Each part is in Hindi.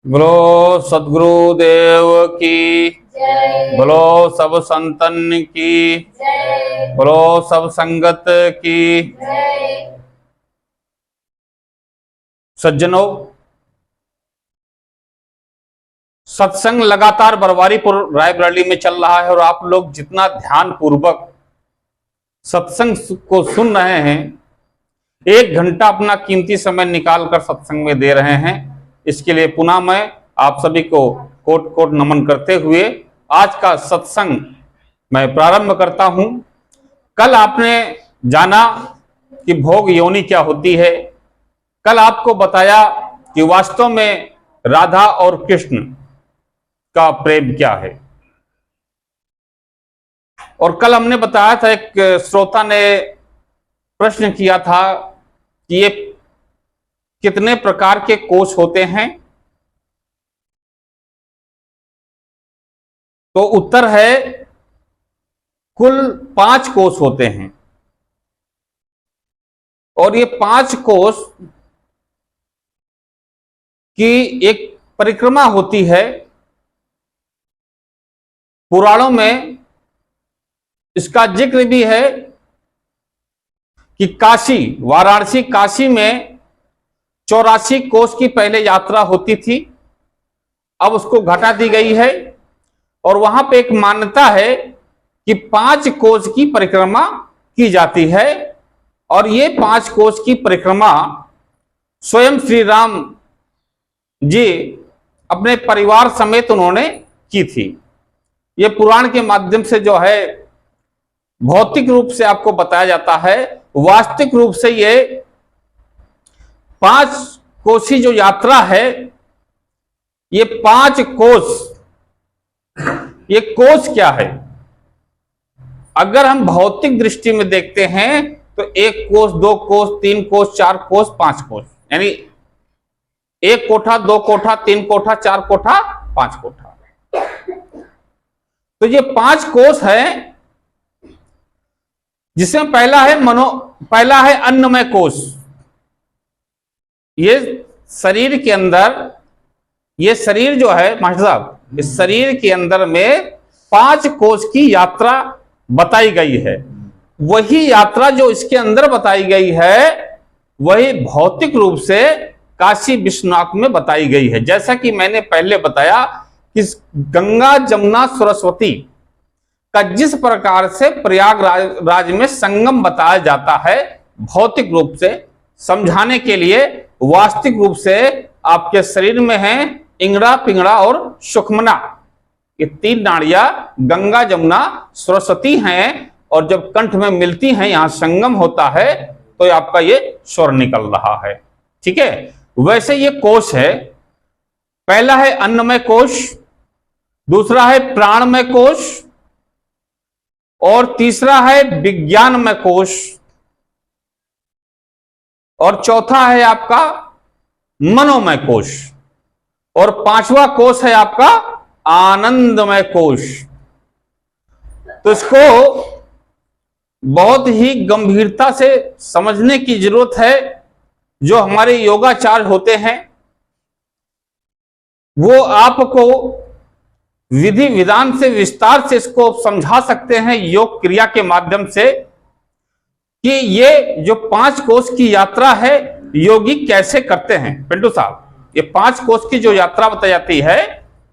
बोलो सदगुरुदेव की जय। बोलो सब संतन की जय। बोलो सब संगत की जय। सज्जनों, सत्संग लगातार बरवारीपुर रायबरेली में चल रहा है और आप लोग जितना ध्यान पूर्वक सत्संग को सुन रहे हैं, 1 घंटा अपना कीमती समय निकालकर सत्संग में दे रहे हैं, इसके लिए पुनः मैं आप सभी को कोट कोट नमन करते हुए आज का सत्संग मैं प्रारंभ करता हूं। कल आपने जाना कि भोग योनि क्या होती है। कल आपको बताया कि वास्तव में राधा और कृष्ण का प्रेम क्या है। और कल हमने बताया था, एक श्रोता ने प्रश्न किया था कि ये कितने प्रकार के कोष होते हैं। तो उत्तर है कुल 5 कोष होते हैं और ये 5 कोष की एक परिक्रमा होती है। पुराणों में इसका जिक्र भी है कि काशी, वाराणसी काशी में 84 कोष की पहले यात्रा होती थी, अब उसको घटा दी गई है और वहां पे एक मान्यता है कि 5 कोष की परिक्रमा की जाती है और ये 5 कोष की परिक्रमा स्वयं श्री राम जी अपने परिवार समेत उन्होंने की थी। ये पुराण के माध्यम से जो है भौतिक रूप से आपको बताया जाता है, वास्तविक रूप से ये 5 कोसी जो यात्रा है, ये 5 कोष, ये कोष क्या है? अगर हम भौतिक दृष्टि में देखते हैं तो 1 कोष, 2 कोष, 3 कोष, 4 कोष, 5 कोष, यानी 1 कोठा, 2 कोठा, 3 कोठा, 4 कोठा, 5 कोठा। तो ये 5 कोष है, जिसमें पहला है अन्नमय कोष। ये शरीर के अंदर, ये शरीर जो है मास्टर साहब, इस शरीर के अंदर में 5 कोष की यात्रा बताई गई है। वही यात्रा जो इसके अंदर बताई गई है, वही भौतिक रूप से काशी विश्वनाथ में बताई गई है। जैसा कि मैंने पहले बताया कि गंगा जमुना सरस्वती का जिस प्रकार से प्रयागराज में संगम बताया जाता है, भौतिक रूप से समझाने के लिए वास्तविक रूप से आपके शरीर में है इंगड़ा, पिंगड़ा और सुखमना, ये 3 नाड़ियां गंगा जमुना सरस्वती हैं और जब कंठ में मिलती हैं, यहां संगम होता है, तो आपका ये स्वर निकल रहा है। ठीक है, वैसे ये कोष है। पहला है अन्नमय कोष, दूसरा है प्राणमय कोष और तीसरा है विज्ञानमय कोष और चौथा है आपका मनोमय कोष और 5वां कोष है आपका आनंदमय कोष। तो इसको बहुत ही गंभीरता से समझने की जरूरत है। जो हमारे योगाचार्य होते हैं वो आपको विधि विधान से विस्तार से इसको समझा सकते हैं योग क्रिया के माध्यम से कि ये जो 5 कोष की यात्रा है योगी कैसे करते हैं। पिंटू साहब, ये 5 कोष की जो यात्रा बताई जाती है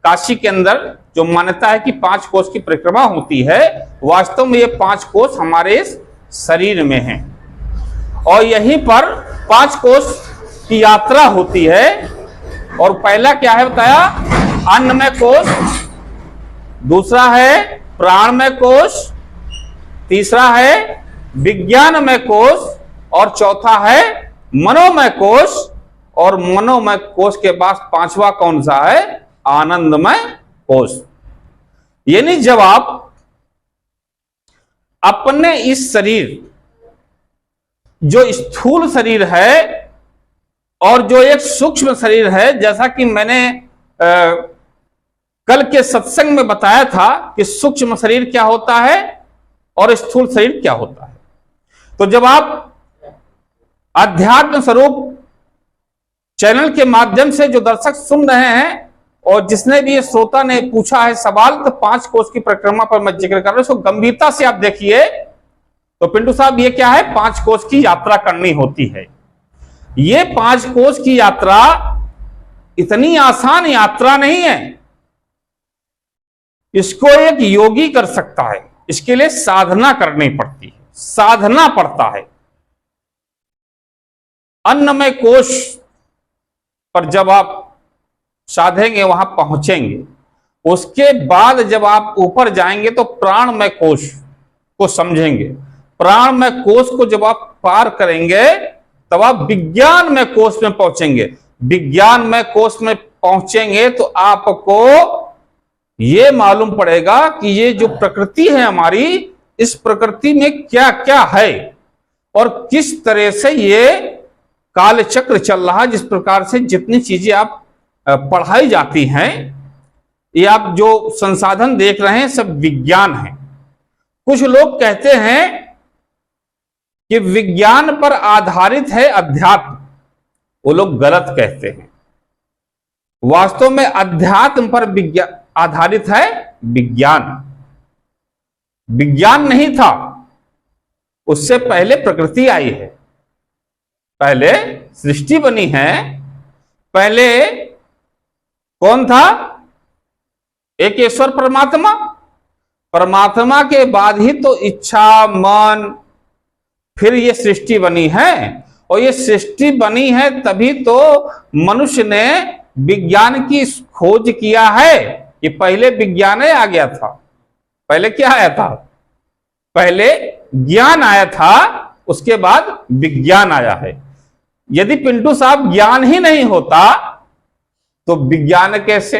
काशी के अंदर, जो मान्यता है कि 5 कोष की परिक्रमा होती है, वास्तव में ये 5 कोष हमारे शरीर में हैं और यहीं पर 5 कोष की यात्रा होती है। और पहला क्या है बताया? अन्नमय कोष, दूसरा है प्राणमय कोष, तीसरा है विज्ञानमय कोष और चौथा है मनोमय कोष। और मनोमय कोष के बाद 5वां कौन सा है? आनंदमय कोष। यानी जब आप अपने इस शरीर, जो स्थूल शरीर है और जो एक सूक्ष्म शरीर है, जैसा कि मैंने कल के सत्संग में बताया था कि सूक्ष्म शरीर क्या होता है और स्थूल शरीर क्या होता है। तो जब आप अध्यात्म स्वरूप चैनल के माध्यम से जो दर्शक सुन रहे हैं और जिसने भी ये श्रोता ने पूछा है सवाल, तो 5 कोस की परिक्रमा पर मैं जिक्र कर रहा हूं, इसको गंभीरता से आप देखिए। तो पिंटू साहब, ये क्या है? 5 कोस की यात्रा करनी होती है। ये 5 कोस की यात्रा इतनी आसान यात्रा नहीं है। इसको एक योगी कर सकता है, इसके लिए साधना करनी पड़ती है, साधना पड़ता है। अन्नमय कोश पर जब आप साधेंगे, वहां पहुंचेंगे, उसके बाद जब आप ऊपर जाएंगे तो प्राणमय कोश को समझेंगे। प्राणमय कोश को जब आप पार करेंगे तब आप विज्ञानमय कोश में पहुंचेंगे। विज्ञानमय कोश में पहुंचेंगे तो आपको यह मालूम पड़ेगा कि ये जो प्रकृति है हमारी, इस प्रकृति में क्या क्या है और किस तरह से ये कालचक्र चल रहा है। जिस प्रकार से जितनी चीजें आप पढ़ाई जाती हैं, ये आप जो संसाधन देख रहे हैं, सब विज्ञान है। कुछ लोग कहते हैं कि विज्ञान पर आधारित है अध्यात्म, वो लोग गलत कहते हैं। वास्तव में अध्यात्म पर आधारित है विज्ञान। विज्ञान नहीं था, उससे पहले प्रकृति आई है, पहले सृष्टि बनी है। पहले कौन था? एक ईश्वर परमात्मा। परमात्मा के बाद ही तो इच्छा, मन, फिर ये सृष्टि बनी है। और ये सृष्टि बनी है तभी तो मनुष्य ने विज्ञान की खोज किया है। कि पहले विज्ञान आ गया था। पहले क्या आया था? पहले ज्ञान आया था, उसके बाद विज्ञान आया है। यदि पिंटू साहब ज्ञान ही नहीं होता तो विज्ञान कैसे?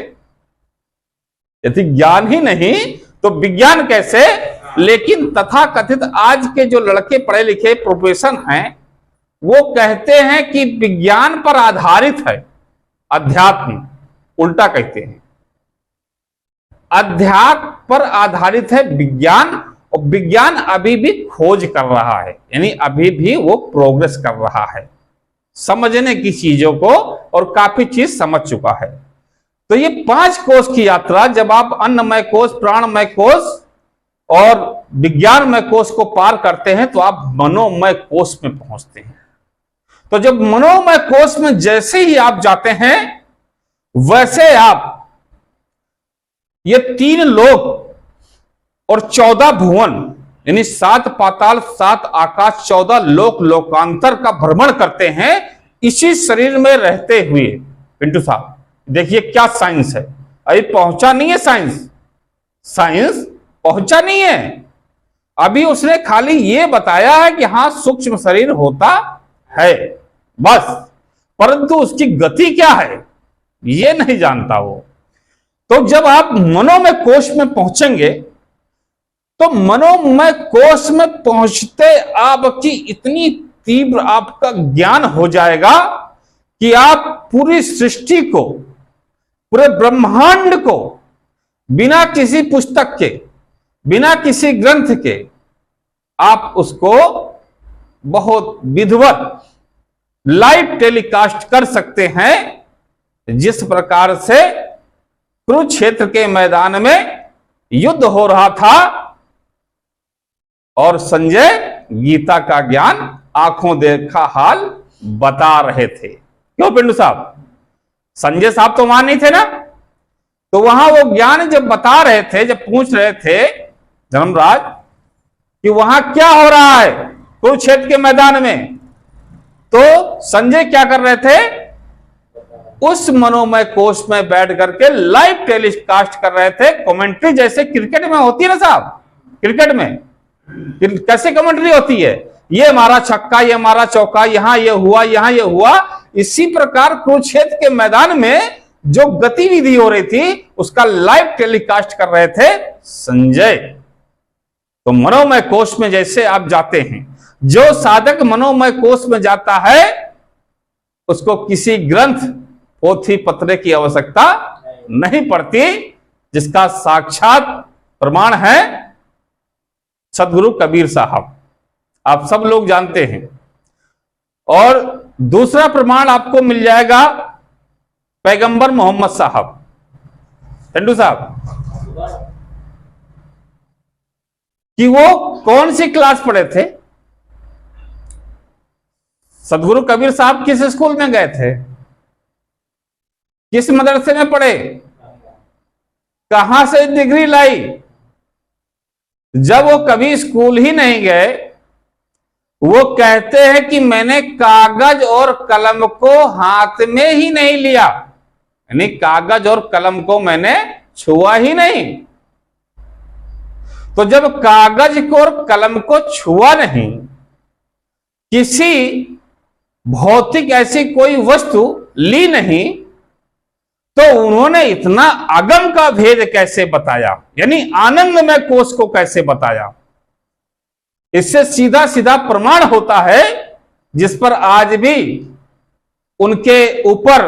यदि ज्ञान ही नहीं तो विज्ञान कैसे? लेकिन तथाकथित आज के जो लड़के पढ़े लिखे प्रोफेशन हैं, वो कहते हैं कि विज्ञान पर आधारित है अध्यात्म। उल्टा कहते हैं, अध्यात्म पर आधारित है विज्ञान। और विज्ञान अभी भी खोज कर रहा है, यानी अभी भी वो प्रोग्रेस कर रहा है समझने की चीजों को, और काफी चीज समझ चुका है। तो ये 5 कोश की यात्रा, जब आप अन्नमय कोश, प्राणमय कोश और विज्ञानमय कोश को पार करते हैं तो आप मनोमय कोश में पहुंचते हैं। तो जब मनोमय कोश में जैसे ही आप जाते हैं, वैसे आप ये 3 लोक और 14 भुवन, यानी 7 पाताल, 7 आकाश, 14 लोक लोकांतर का भ्रमण करते हैं इसी शरीर में रहते हुए। पिंटू साहब देखिए क्या साइंस है। अभी पहुंचा नहीं है साइंस, साइंस पहुंचा नहीं है। अभी उसने खाली ये बताया है कि हां सूक्ष्म शरीर होता है, बस। परंतु उसकी गति क्या है ये नहीं जानता वो। तो जब आप मनोमय कोश में पहुंचेंगे तो मनोमय कोश में पहुंचते आपकी इतनी तीव्र आपका ज्ञान हो जाएगा कि आप पूरी सृष्टि को, पूरे ब्रह्मांड को बिना किसी पुस्तक के, बिना किसी ग्रंथ के, आप उसको बहुत विधिवत लाइव टेलीकास्ट कर सकते हैं। जिस प्रकार से कुरुक्षेत्र के मैदान में युद्ध हो रहा था और संजय गीता का ज्ञान आंखों देखा हाल बता रहे थे। क्यों पिंटू साहब? संजय साहब तो वहां नहीं थे ना, तो वहां वो ज्ञान जब बता रहे थे, जब पूछ रहे थे धर्मराज कि वहां क्या हो रहा है कुरुक्षेत्र के मैदान में, तो संजय क्या कर रहे थे? उस मनोमय कोश में बैठ करके लाइव टेलीकास्ट कर रहे थे। कमेंट्री जैसे क्रिकेट में होती है ना साहब, क्रिकेट में कैसे कमेंट्री होती है, ये मारा छक्का, ये मारा चौका, यहां ये हुआ, यहां ये हुआ। इसी प्रकार कुरुक्षेत्र के मैदान में जो गतिविधि हो रही थी उसका लाइव टेलीकास्ट कर रहे थे संजय। तो मनोमय कोश में जैसे आप जाते हैं, जो साधक मनोमय कोश में जाता है उसको किसी ग्रंथ, पोथी पत्रे की आवश्यकता नहीं पड़ती, जिसका साक्षात प्रमाण है सदगुरु कबीर साहब। आप सब लोग जानते हैं। और दूसरा प्रमाण आपको मिल जाएगा पैगंबर मोहम्मद साहब, टंडू साहब, कि वो कौन सी क्लास पढ़े थे। सदगुरु कबीर साहब किस स्कूल में गए थे, किस मदरसे में पढ़े, कहां से डिग्री लाई। जब वो कभी स्कूल ही नहीं गए, वो कहते हैं कि मैंने कागज और कलम को हाथ में ही नहीं लिया, यानी कागज और कलम को मैंने छुआ ही नहीं। तो जब कागज को और कलम को छुआ नहीं, किसी भौतिक ऐसी कोई वस्तु ली नहीं, तो उन्होंने इतना अगम का भेद कैसे बताया, यानी आनंदमय कोश को कैसे बताया। इससे सीधा सीधा प्रमाण होता है, जिस पर आज भी उनके ऊपर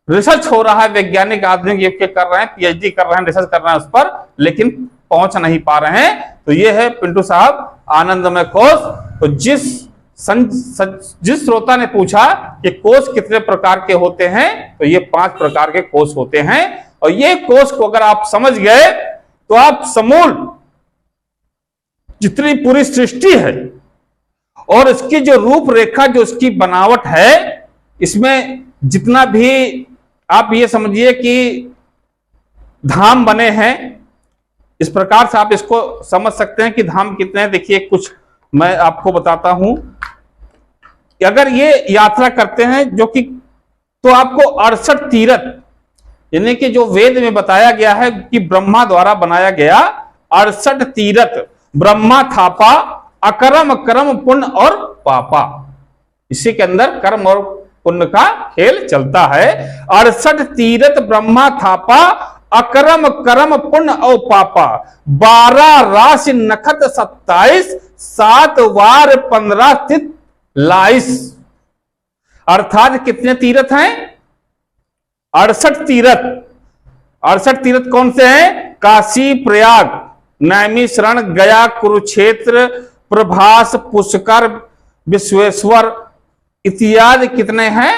रिसर्च हो रहा है, वैज्ञानिक आधुनिक युग के कर रहे हैं, पीएचडी कर रहे हैं, रिसर्च कर रहे हैं उस पर, लेकिन पहुंच नहीं पा रहे हैं। तो ये है पिंटू साहब आनंदमय कोश। तो जिस श्रोता ने पूछा कि कोश कितने प्रकार के होते हैं, तो ये 5 प्रकार के कोश होते हैं। और ये कोश को अगर आप समझ गए तो आप समूल जितनी पूरी सृष्टि है और इसकी जो रूपरेखा, जो इसकी बनावट है, इसमें जितना भी आप ये समझिए कि धाम बने हैं, इस प्रकार से आप इसको समझ सकते हैं कि धाम कितने हैं। देखिए कुछ मैं आपको बताता हूं कि अगर ये यात्रा करते हैं जो कि, तो आपको 68 तीर्थ, यानी कि जो वेद में बताया गया है कि ब्रह्मा द्वारा बनाया गया 68 तीर्थ, ब्रह्मा थापा अकर्म कर्म पुण्य और पापा, इसी के अंदर कर्म और पुण्य का खेल चलता है। 68 तीर्थ ब्रह्मा थापा अकर्म कर्म पुण्य और पापा, 12 राशि नखत 27, 7 वार 15 तिथ लाइस। अर्थात कितने तीर्थ हैं? 68 तीर्थ। 68 तीर्थ कौन से हैं? काशी, प्रयाग, नैमिषारण्य, गया, कुरुक्षेत्र, प्रभास, पुष्कर, विश्वेश्वर इत्यादि कितने हैं?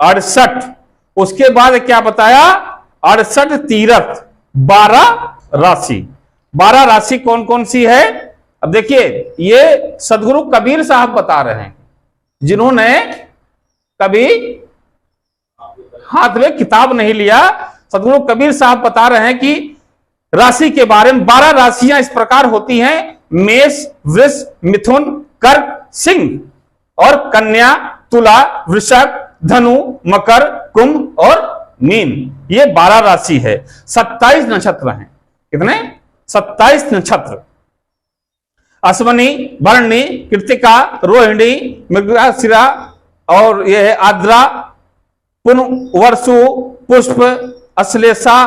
68। उसके बाद क्या बताया? 68 तीर्थ, 12 राशि। 12 राशि कौन कौन सी है? अब देखिए, ये सदगुरु कबीर साहब बता रहे हैं, जिन्होंने कभी हाथ में किताब नहीं लिया। सदगुरु कबीर साहब बता रहे हैं कि राशि के बारे में 12 राशियां इस प्रकार होती हैं: मेष, वृष, मिथुन, कर्क, सिंह, और कन्या, तुला, वृषभ, धनु, मकर, कुंभ और मीन। ये 12 राशि है। 27 नक्षत्र हैं। कितने? 27 नक्षत्र। अश्वनी, भरणी, कृतिका, रोहिणी, मृगशिरा, और यह है आद्रा, पुनर्वसु, पुष्प, अश्लेषा,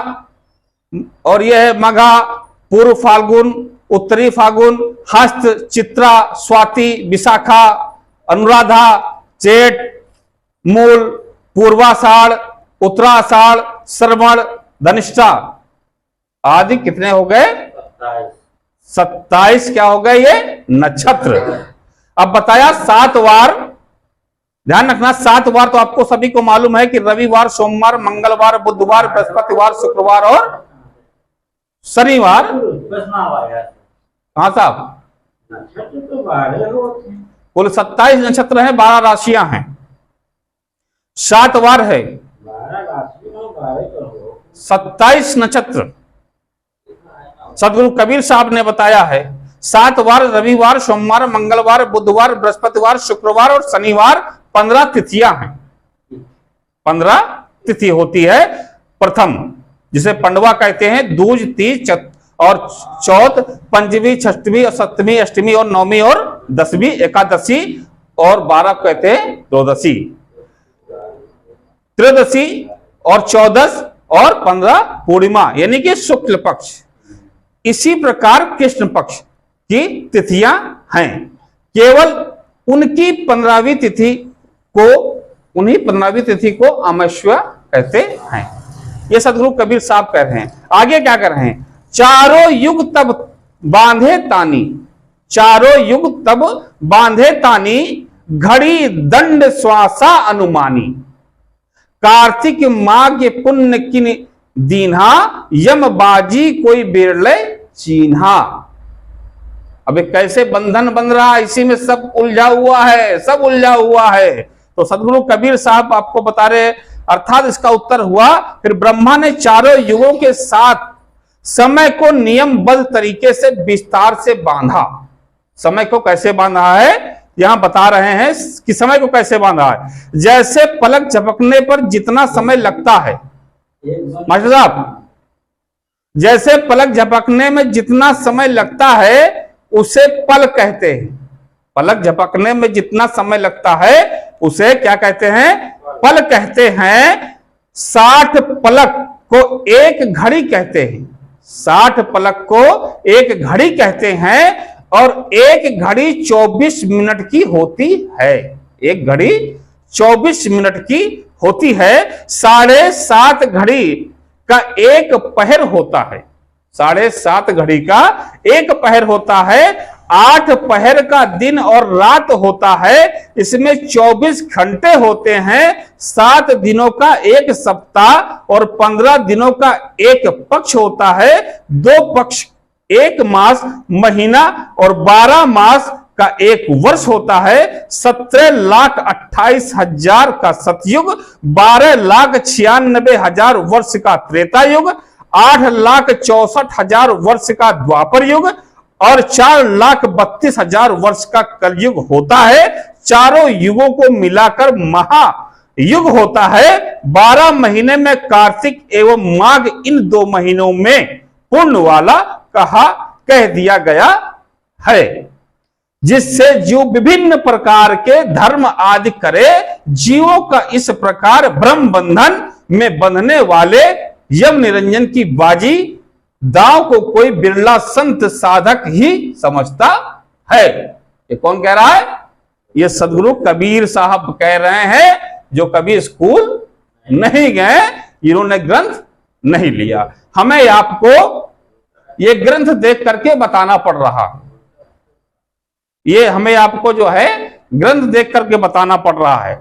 और यह है मघा, पूर्व फाल्गुन, उत्तरी फाल्गुन, हस्त, चित्रा, स्वाति, विशाखा, अनुराधा, चेत, मूल, पूर्वाषाढ़, उत्तराषाढ़, श्रवण, धनिष्ठा आदि कितने हो गए? 27 क्या हो गए? ये नक्षत्र। अब बताया 7 वार, ध्यान रखना 7 वार तो आपको सभी को मालूम है कि रविवार, सोमवार, मंगलवार, बुधवार, बृहस्पतिवार, शुक्रवार और शनिवार। कहां साहब? कुल 27 नक्षत्र हैं, 12 राशियां हैं, 7 वार है, 27 नक्षत्र। सदगुरु कबीर साहब ने बताया है 7 वार, रविवार, सोमवार, मंगलवार, बुधवार, बृहस्पतिवार, शुक्रवार और शनिवार 15 तिथियां हैं। 15 तिथि होती है। प्रथम जिसे पंडवा कहते हैं, दूज, तीज और चौथ, पंचमी, छठवीं और सप्तमी, अष्टमी और नवमी और 10वीं एकादशी, और 12 कहते हैं द्वादशी, त्रयोदशी और 14 और 15 पूर्णिमा, यानी कि शुक्ल पक्ष। इसी प्रकार कृष्ण पक्ष की तिथियां हैं। केवल उनकी 15वीं तिथि को, उन्हीं 15वीं तिथि को अमावस्या कहते हैं। ये सदगुरु कबीर साहब कह रहे हैं। आगे क्या कर रहे हैं? चारों युग तब बांधे तानी, चारों युग तब बांधे तानी, घड़ी दंड श्वासा अनुमानी, कार्तिक माघ पुण्य किन दीन्हा, यम बाजी कोई बिरले चीन्हा। अबे कैसे बंधन बन रहा है, इसी में सब उलझा हुआ है, सब उलझा हुआ है। तो सदगुरु कबीर साहब आपको बता रहे, अर्थात इसका उत्तर हुआ, फिर ब्रह्मा ने चारों युगों के साथ समय को नियमबद्ध तरीके से विस्तार से बांधा। समय को कैसे बांधा है यहां बता रहे हैं कि समय को कैसे बांधा है। जैसे पलक झपकने पर जितना समय लगता है, मास्टर साहब, जैसे पलक झपकने में जितना समय लगता है उसे पल कहते हैं। पलक झपकने में जितना समय लगता है उसे क्या कहते हैं? पल कहते हैं। 60 पलक को एक घड़ी कहते हैं। 60 पलक को एक घड़ी कहते हैं और एक घड़ी 24 मिनट की होती है। एक घड़ी 24 मिनट की होती है। 7.5 घड़ी का एक पहर होता है। 7.5 घड़ी का एक पहर होता है। 8 पहर का दिन और रात होता है। इसमें 24 घंटे होते हैं। 7 दिनों का एक सप्ताह और 15 दिनों का एक पक्ष होता है। 2 पक्ष, 1 मास, महीना और 12 मास का एक वर्ष होता है। 17,28,000 का सतयुग, 12,96,000 वर्ष का त्रेता युग, 8,64,000 वर्ष का द्वापर युग और 4,32,000 वर्ष का कलयुग होता है। चारों युगों को मिलाकर महायुग होता है। 12 महीने में कार्तिक एवं माघ इन 2 महीनों में पूर्ण वाला कह दिया गया है, जिससे जीव विभिन्न प्रकार के धर्म आदि करे। जीवों का इस प्रकार ब्रह्म बंधन में बंधने वाले यम निरंजन की बाजी दांव को कोई बिरला संत साधक ही समझता है। ये कौन कह रहा है? ये सदगुरु कबीर साहब कह रहे हैं, जो कभी स्कूल नहीं गए, इन्होंने ग्रंथ नहीं लिया। हमें आपको ये ग्रंथ देख करके बताना पड़ रहा, ये हमें आपको जो है ग्रंथ देख करके बताना पड़ रहा है।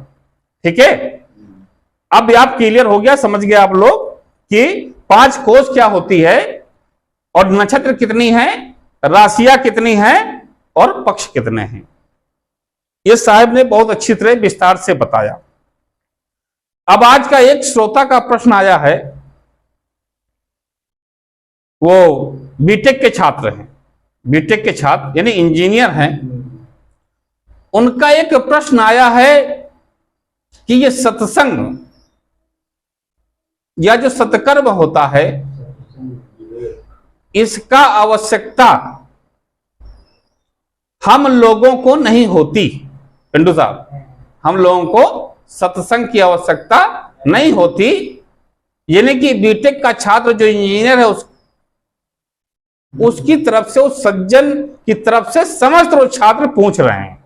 ठीक है, अब आप क्लियर हो गया, समझ गए आप लोग कि 5 कोष क्या होती है और नक्षत्र कितनी है, राशियां कितनी हैं और पक्ष कितने हैं। ये साहब ने बहुत अच्छी तरह विस्तार से बताया। अब आज का एक श्रोता का प्रश्न आया है, वो बीटेक के छात्र हैं, बीटेक के छात्र यानी इंजीनियर हैं। उनका एक प्रश्न आया है कि ये सत्संग या जो सत्कर्म होता है, इसका आवश्यकता हम लोगों को नहीं होती। पिंडू साहब, हम लोगों को सत्संग की आवश्यकता नहीं होती। यानी कि बीटेक का छात्र जो इंजीनियर है उसकी तरफ से, उस सज्जन की तरफ से समस्त वो छात्र पूछ रहे हैं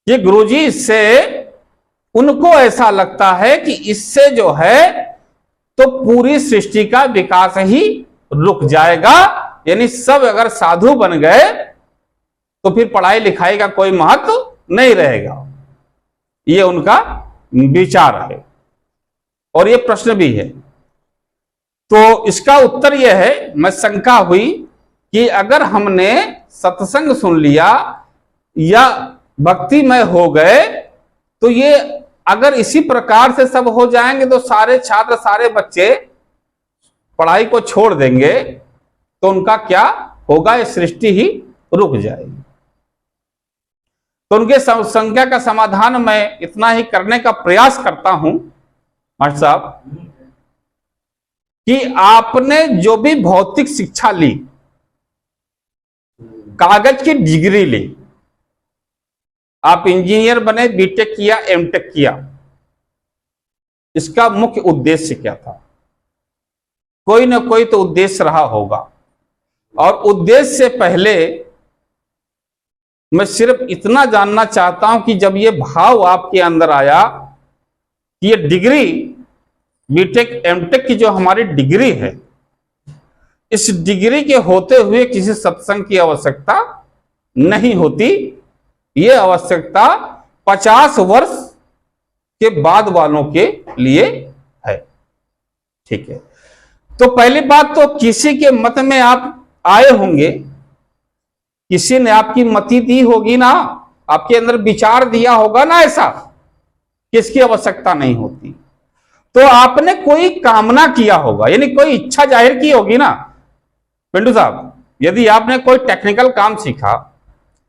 कि गुरुजी, इससे उनको ऐसा लगता है कि इससे जो है तो पूरी सृष्टि का विकास ही रुक जाएगा। यानी सब अगर साधु बन गए तो फिर पढ़ाई लिखाई का कोई महत्व नहीं रहेगा। ये उनका विचार है और ये प्रश्न भी है। तो इसका उत्तर यह है, मैं शंका हुई कि अगर हमने सत्संग सुन लिया या भक्तिमय हो गए तो ये अगर इसी प्रकार से सब हो जाएंगे तो सारे छात्र, सारे बच्चे पढ़ाई को छोड़ देंगे तो उनका क्या होगा? ये सृष्टि ही रुक जाएगी। तो उनके संख्या का समाधान मैं इतना ही करने का प्रयास करता हूं मास्टर साहब, कि आपने जो भी भौतिक शिक्षा ली, कागज की डिग्री ली, आप इंजीनियर बने, बीटेक किया, एमटेक किया, इसका मुख्य उद्देश्य क्या था? कोई ना कोई तो उद्देश्य रहा होगा। और उद्देश्य से पहले मैं सिर्फ इतना जानना चाहता हूं कि जब ये भाव आपके अंदर आया कि ये डिग्री, बीटेक एमटेक की जो हमारी डिग्री है, इस डिग्री के होते हुए किसी सत्संग की आवश्यकता नहीं होती। ये आवश्यकता 50 वर्ष के बाद वालों के लिए है। ठीक है, तो पहली बात तो किसी के मत में आप आए होंगे, किसी ने आपकी मति दी होगी ना, आपके अंदर विचार दिया होगा ना, ऐसा किसकी आवश्यकता नहीं होती। तो आपने कोई कामना किया होगा, यानी कोई इच्छा जाहिर की होगी ना। पिंटू साहब, यदि आपने कोई टेक्निकल काम सीखा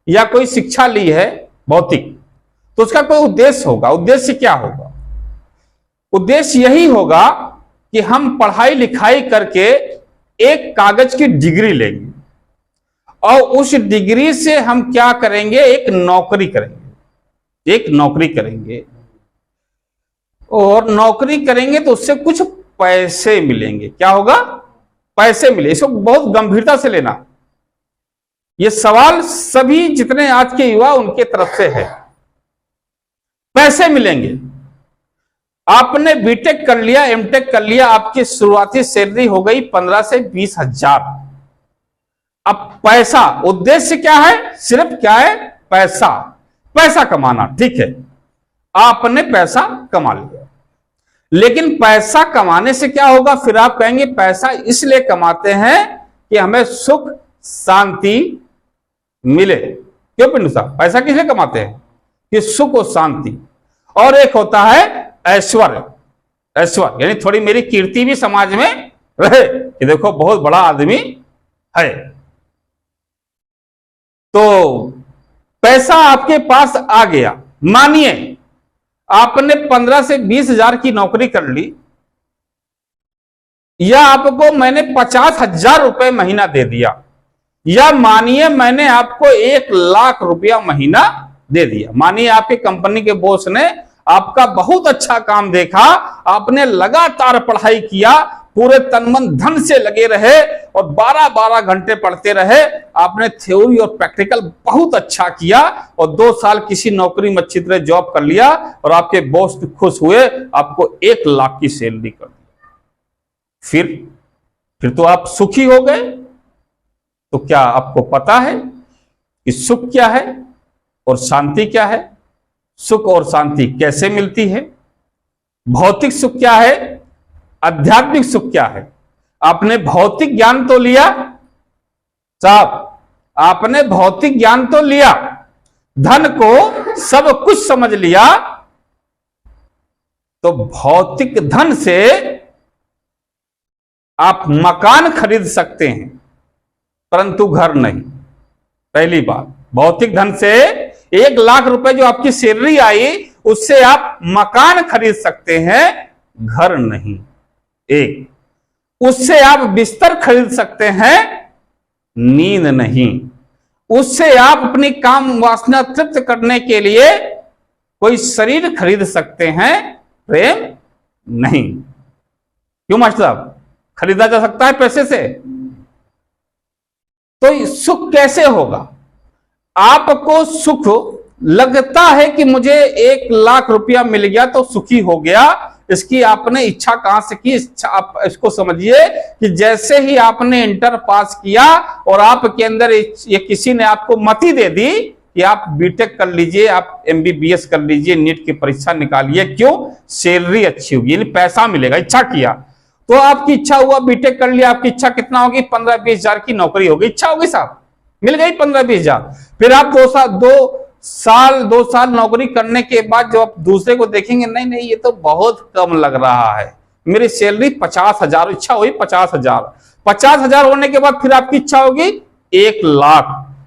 या कोई शिक्षा ली है भौतिक, तो उसका कोई उद्देश्य होगा। उद्देश्य क्या होगा? उद्देश्य यही होगा कि हम पढ़ाई लिखाई करके एक कागज की डिग्री लेंगे और उस डिग्री से हम क्या करेंगे, एक नौकरी करेंगे, एक नौकरी करेंगे। और नौकरी करेंगे तो उससे कुछ पैसे मिलेंगे। क्या होगा? पैसे मिले। इसको बहुत गंभीरता से लेना। यह सवाल सभी जितने आज के युवा उनके तरफ से है। पैसे मिलेंगे। आपने बीटेक कर लिया, एमटेक कर लिया, आपकी शुरुआती सैलरी हो गई 15 से 20 हजार। अब पैसा, उद्देश्य क्या है? सिर्फ क्या है? पैसा, पैसा कमाना। ठीक है, आपने पैसा कमा लिया, लेकिन पैसा कमाने से क्या होगा? फिर आप कहेंगे पैसा इसलिए कमाते हैं कि हमें सुख शांति मिले। क्यों पिंटू साहब? पैसा किस लिए कमाते हैं? कि सुख और शांति। और एक होता है ऐश्वर्य। ऐश्वर्य यानी थोड़ी मेरी कीर्ति भी समाज में रहे कि देखो बहुत बड़ा आदमी है। तो पैसा आपके पास आ गया। मानिए आपने 15 से 20 हजार की नौकरी कर ली, या आपको मैंने 50,000 रुपए महीना दे दिया, या मानिए मैंने आपको 1,00,000 रुपया महीना दे दिया। मानिए आपकी कंपनी के बॉस ने आपका बहुत अच्छा काम देखा, आपने लगातार पढ़ाई किया, पूरे तन मन धन से लगे रहे और 12-12 घंटे पढ़ते रहे, आपने थ्योरी और प्रैक्टिकल बहुत अच्छा किया और 2 साल किसी नौकरी में अच्छी तरह जॉब कर लिया और आपके बॉस खुश हुए, आपको 1,00,000 की सैलरी कर दी। फिर तो आप सुखी हो गए। तो क्या आपको पता है कि सुख क्या है और शांति क्या है? सुख और शांति कैसे मिलती है? भौतिक सुख क्या है? आध्यात्मिक सुख क्या है? आपने भौतिक ज्ञान तो लिया साहब, आपने भौतिक ज्ञान तो लिया, धन को सब कुछ समझ लिया, तो भौतिक धन से आप मकान खरीद सकते हैं परंतु घर नहीं। पहली बात, भौतिक धन से 1,00,000 रुपए जो आपकी सैलरी आई उससे आप मकान खरीद सकते हैं, घर नहीं। एक, उससे आप बिस्तर खरीद सकते हैं, नींद नहीं। उससे आप अपनी काम वासना तृप्त करने के लिए कोई शरीर खरीद सकते हैं, प्रेम नहीं। क्यों मास्टर साहब? खरीदा जा सकता है पैसे से। तो सुख कैसे होगा? आपको सुख लगता है कि मुझे 1,00,000 रुपया मिल गया तो सुखी हो गया, इसकी आपने इच्छा कहां से की? इच्छा आप इसको समझिए कि जैसे ही आपने इंटर पास किया और आपके अंदर ये किसी ने आपको मति दे दी कि आप बीटेक कर लीजिए, आप एमबीबीएस कर लीजिए, नीट की परीक्षा निकालिए, क्यों? सैलरी अच्छी होगी, यानी पैसा मिलेगा। इच्छा किया तो आपकी इच्छा हुआ, बीटेक कर लिया, आपकी इच्छा कितना होगी? 15-20 हजार की नौकरी होगी। इच्छा होगी साहब, मिल गई 15-20 हजार। फिर आप 2 साल नौकरी करने के बाद जब आप दूसरे को देखेंगे, नहीं ये तो बहुत कम लग रहा है, मेरी सैलरी 50,000, इच्छा हुई 50,000। 50,000 होने के बाद फिर आपकी इच्छा होगी 1,00,000।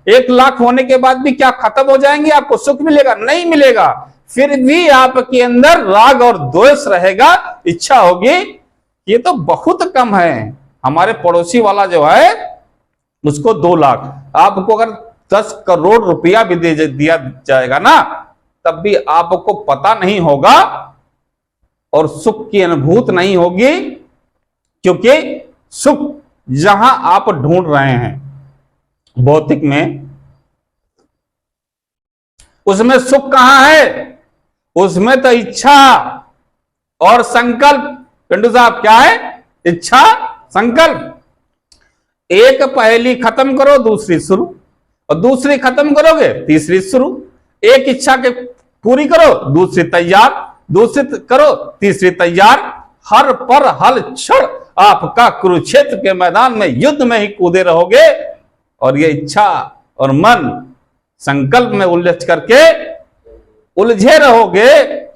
1,00,000 होने के बाद भी क्या खत्म हो जाएंगे? आपको सुख मिलेगा? नहीं मिलेगा। फिर भी आपके अंदर राग और द्वेष रहेगा। इच्छा होगी ये तो बहुत कम है, हमारे पड़ोसी वाला जो है उसको 2,00,000। आपको अगर 10 करोड़ रुपया भी दे दिया जाएगा ना, तब भी आपको पता नहीं होगा और सुख की अनुभूति नहीं होगी, क्योंकि सुख जहां आप ढूंढ रहे हैं भौतिक में, उसमें सुख कहां है? उसमें तो इच्छा और संकल्प। पिंटू साहब क्या है? इच्छा संकल्प। एक पहेली खत्म करो, दूसरी शुरू, और दूसरी खत्म करोगे, तीसरी शुरू। एक इच्छा के पूरी करो, दूसरी तैयार, दूसरी करो, तीसरी तैयार। हर पर हल क्षण आपका कुरुक्षेत्र के मैदान में युद्ध में ही कूदे रहोगे। और ये इच्छा और मन संकल्प में उलझ करके उलझे रहोगे।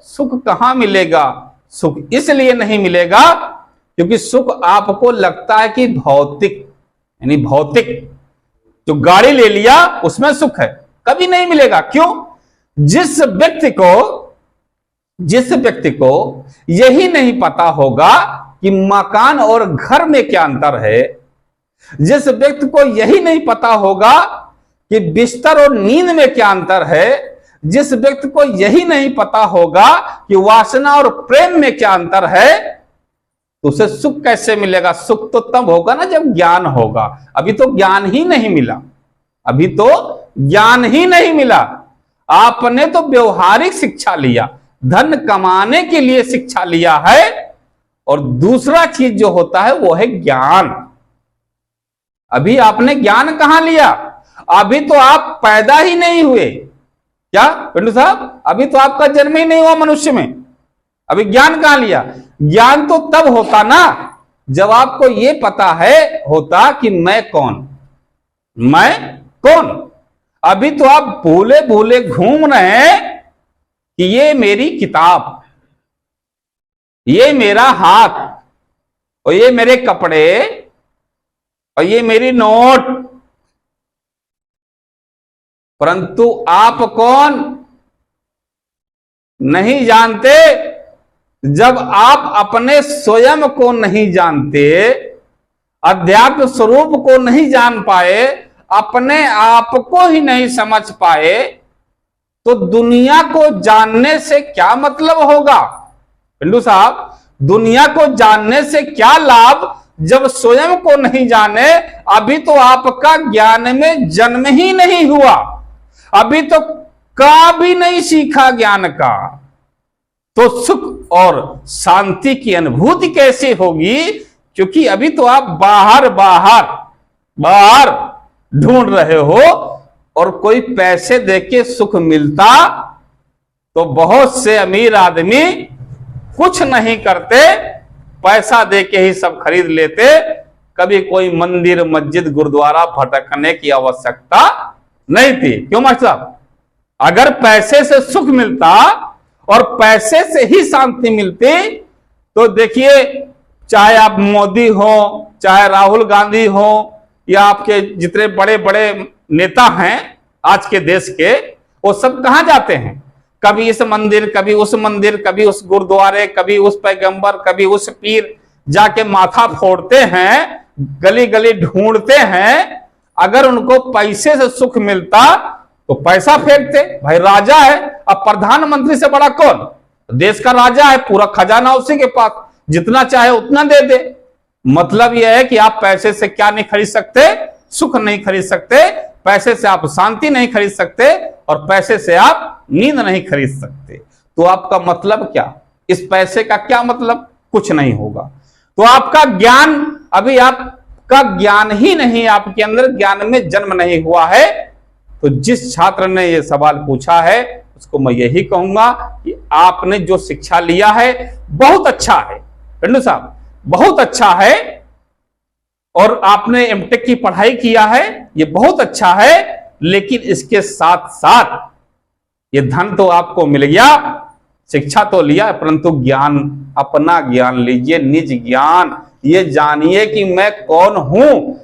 सुख कहां मिलेगा? सुख इसलिए नहीं मिलेगा क्योंकि सुख आपको लगता है कि भौतिक, यानी भौतिक जो गाड़ी ले लिया उसमें सुख है, कभी नहीं मिलेगा। क्यों? जिस व्यक्ति को यही नहीं पता होगा कि मकान और घर में क्या अंतर है, जिस व्यक्ति को यही नहीं पता होगा कि बिस्तर और नींद में क्या अंतर है, जिस व्यक्ति को यही नहीं पता होगा कि वासना और प्रेम में क्या अंतर है, तो उसे सुख कैसे मिलेगा? सुख तो तब होगा ना जब ज्ञान होगा। अभी तो ज्ञान ही नहीं मिला, अभी तो ज्ञान ही नहीं मिला। आपने तो व्यवहारिक शिक्षा लिया, धन कमाने के लिए शिक्षा लिया है, और दूसरा चीज जो होता है वो है ज्ञान। अभी आपने ज्ञान कहां लिया? अभी तो आप पैदा ही नहीं हुए। क्या पिंटू साहब? अभी तो आपका जन्म ही नहीं हुआ मनुष्य में, अभी ज्ञान कहां लिया? ज्ञान तो तब होता ना जब आपको यह पता होता कि मैं कौन, मैं कौन। अभी तो आप भूले भूले घूम रहे हैं कि ये मेरी किताब, ये मेरा हाथ, और ये मेरे कपड़े, और ये मेरी नोट। परंतु आप कौन नहीं जानते। जब आप अपने स्वयं को नहीं जानते, अध्यात्म स्वरूप को नहीं जान पाए, अपने आप को ही नहीं समझ पाए, तो दुनिया को जानने से क्या मतलब होगा? पिंटू साहब, दुनिया को जानने से क्या लाभ जब स्वयं को नहीं जाने? अभी तो आपका ज्ञान में जन्म ही नहीं हुआ, अभी तो का भी नहीं सीखा ज्ञान का, तो सुख और शांति की अनुभूति कैसे होगी? क्योंकि अभी तो आप बाहर बाहर बाहर ढूंढ रहे हो। और कोई पैसे देके सुख मिलता तो बहुत से अमीर आदमी कुछ नहीं करते, पैसा देके ही सब खरीद लेते। कभी कोई मंदिर मस्जिद गुरुद्वारा भटकने की आवश्यकता नहीं थी। क्यों मास्टर साहब? अगर पैसे से सुख मिलता और पैसे से ही शांति मिलती तो देखिए, चाहे आप मोदी हो, चाहे राहुल गांधी हो, या आपके जितने बड़े बड़े नेता हैं आज के देश के, वो सब कहां जाते हैं? कभी इस मंदिर, कभी उस मंदिर, कभी उस गुरुद्वारे, कभी उस पैगंबर, कभी उस पीर, जाके माथा फोड़ते हैं, गली गली ढूंढते हैं। अगर उनको पैसे से सुख मिलता तो पैसा फेंकते। भाई राजा है, अब प्रधानमंत्री से बड़ा कौन? देश का राजा है, पूरा खजाना उसी के पास, जितना चाहे उतना दे दे। मतलब यह है कि आप पैसे से क्या नहीं खरीद सकते? सुख नहीं खरीद सकते, पैसे से आप शांति नहीं खरीद सकते, और पैसे से आप नींद नहीं खरीद सकते। तो आपका मतलब क्या? इस पैसे का क्या मतलब? कुछ नहीं होगा। तो आपका ज्ञान, अभी आपका ज्ञान ही नहीं, आपके अंदर ज्ञान में जन्म नहीं हुआ है। तो जिस छात्र ने यह सवाल पूछा है उसको मैं यही कहूंगा कि आपने जो शिक्षा लिया है बहुत अच्छा है पिंटू साहब, बहुत अच्छा है। और आपने एमटेक की पढ़ाई किया है, ये बहुत अच्छा है। लेकिन इसके साथ साथ ये धन तो आपको मिल गया, शिक्षा तो लिया, परंतु ज्ञान, अपना ज्ञान लीजिए, निज ज्ञान। ये जानिए कि मैं कौन हूं।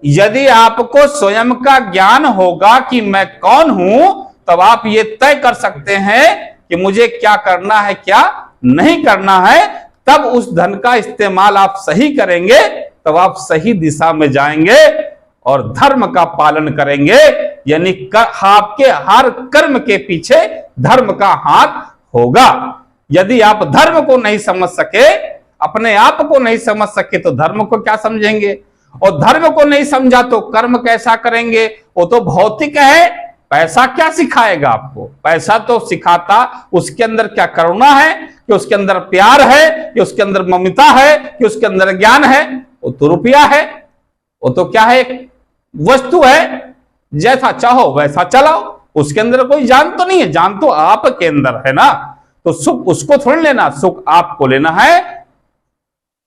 यदि आपको स्वयं का ज्ञान होगा कि मैं कौन हूं, तब आप ये तय कर सकते हैं कि मुझे क्या करना है, क्या नहीं करना है। तब उस धन का इस्तेमाल आप सही करेंगे, तब आप सही दिशा में जाएंगे और धर्म का पालन करेंगे। यानी आपके हर कर्म के पीछे धर्म का हाथ होगा। यदि आप धर्म को नहीं समझ सके, अपने आप को नहीं समझ सके, तो धर्म को क्या समझेंगे? और धर्म को नहीं समझा तो कर्म कैसा करेंगे? वो तो भौतिक है। पैसा क्या सिखाएगा आपको? पैसा तो सिखाता उसके अंदर क्या करुणा है, कि उसके अंदर प्यार है, कि उसके अंदर ममता है, कि उसके अंदर ज्ञान है। वो तो रुपया है, वो तो क्या है? एक वस्तु है, जैसा चाहो वैसा चलाओ। उसके अंदर कोई जान तो नहीं है, जान तो आपके अंदर है ना। तो सुख उसको थोड़ी लेना, सुख आपको लेना है।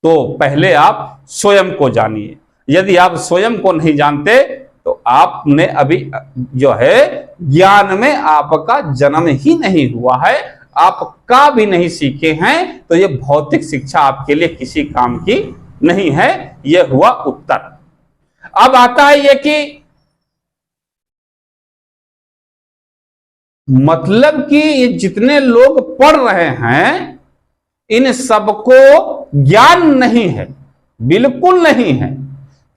तो पहले आप स्वयं को जानिए। यदि आप स्वयं को नहीं जानते तो आपने अभी जो है ज्ञान में आपका जन्म ही नहीं हुआ है, आपका भी नहीं सीखे हैं, तो ये भौतिक शिक्षा आपके लिए किसी काम की नहीं है। यह हुआ उत्तर। अब आता है यह कि मतलब कि ये जितने लोग पढ़ रहे हैं इन सबको ज्ञान नहीं है, बिल्कुल नहीं है।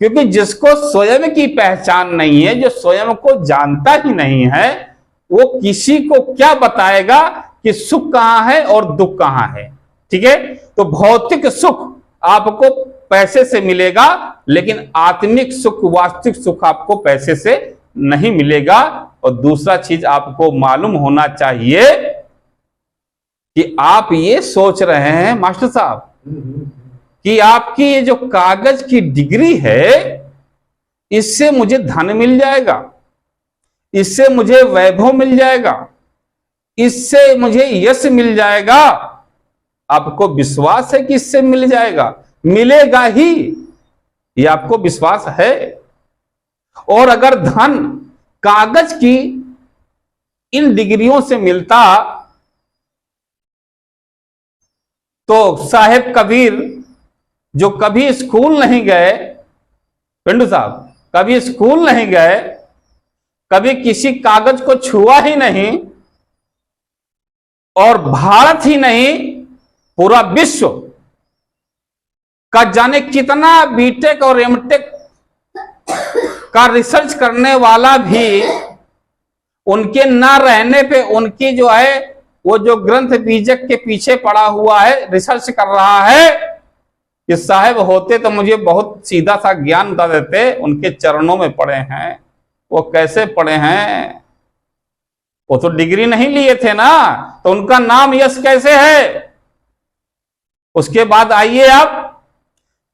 क्योंकि जिसको स्वयं की पहचान नहीं है, जो स्वयं को जानता ही नहीं है, वो किसी को क्या बताएगा कि सुख कहां है और दुख कहां है। ठीक है, तो भौतिक सुख आपको पैसे से मिलेगा, लेकिन आत्मिक सुख, वास्तविक सुख आपको पैसे से नहीं मिलेगा। और दूसरा चीज आपको मालूम होना चाहिए कि आप ये सोच रहे हैं मास्टर साहब कि आपकी ये जो कागज की डिग्री है इससे मुझे धन मिल जाएगा, इससे मुझे वैभव मिल जाएगा, इससे मुझे यश मिल जाएगा। आपको विश्वास है कि इससे मिल जाएगा, मिलेगा ही, ये आपको विश्वास है। और अगर धन कागज की इन डिग्रियों से मिलता तो साहेब कबीर जो कभी स्कूल नहीं गए, पिंडू साहब कभी स्कूल नहीं गए, कभी किसी कागज को छुआ ही नहीं, और भारत ही नहीं पूरा विश्व का जाने कितना बीटेक और एमटेक का रिसर्च करने वाला भी उनके ना रहने पे उनकी जो है वो जो ग्रंथ बीजक के पीछे पड़ा हुआ है, रिसर्च कर रहा है कि साहब होते तो मुझे बहुत सीधा सा ज्ञान बता देते, उनके चरणों में पड़े हैं। वो कैसे पड़े हैं? वो तो डिग्री नहीं लिए थे ना, तो उनका नाम यश कैसे है? उसके बाद आइए आप,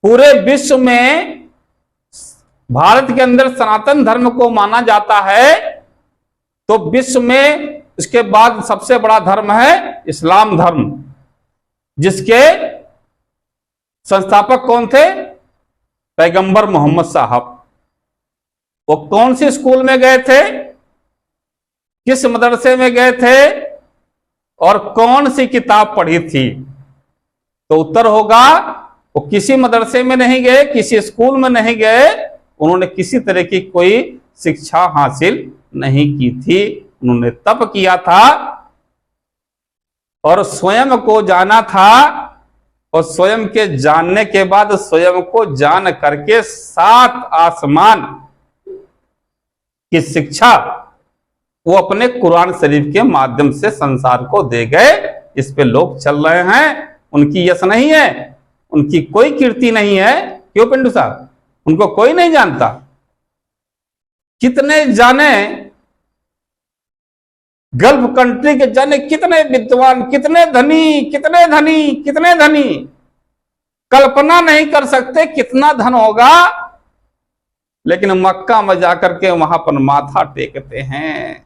पूरे विश्व में भारत के अंदर सनातन धर्म को माना जाता है, तो विश्व में इसके बाद सबसे बड़ा धर्म है इस्लाम धर्म, जिसके संस्थापक कौन थे? पैगंबर मोहम्मद साहब। वो कौन सी स्कूल में गए थे, किस मदरसे में गए थे और कौन सी किताब पढ़ी थी? तो उत्तर होगा वो किसी मदरसे में नहीं गए, किसी स्कूल में नहीं गए, उन्होंने किसी तरह की कोई शिक्षा हासिल नहीं की थी। उन्होंने तप किया था और स्वयं को जाना था, और स्वयं के जानने के बाद स्वयं को जान करके 7 आसमान की शिक्षा वो अपने कुरान शरीफ के माध्यम से संसार को दे गए। इस पे लोग चल रहे हैं, उनकी यश नहीं है, उनकी कोई कीर्ति नहीं है। क्यों पिंडू साहब? उनको कोई नहीं जानता। कितने जाने गल्फ कंट्री के जाने कितने विद्वान, कितने धनी, कितने धनी, कितने धनी, कल्पना नहीं कर सकते कितना धन होगा, लेकिन मक्का में जाकर के वहां पर माथा टेकते हैं।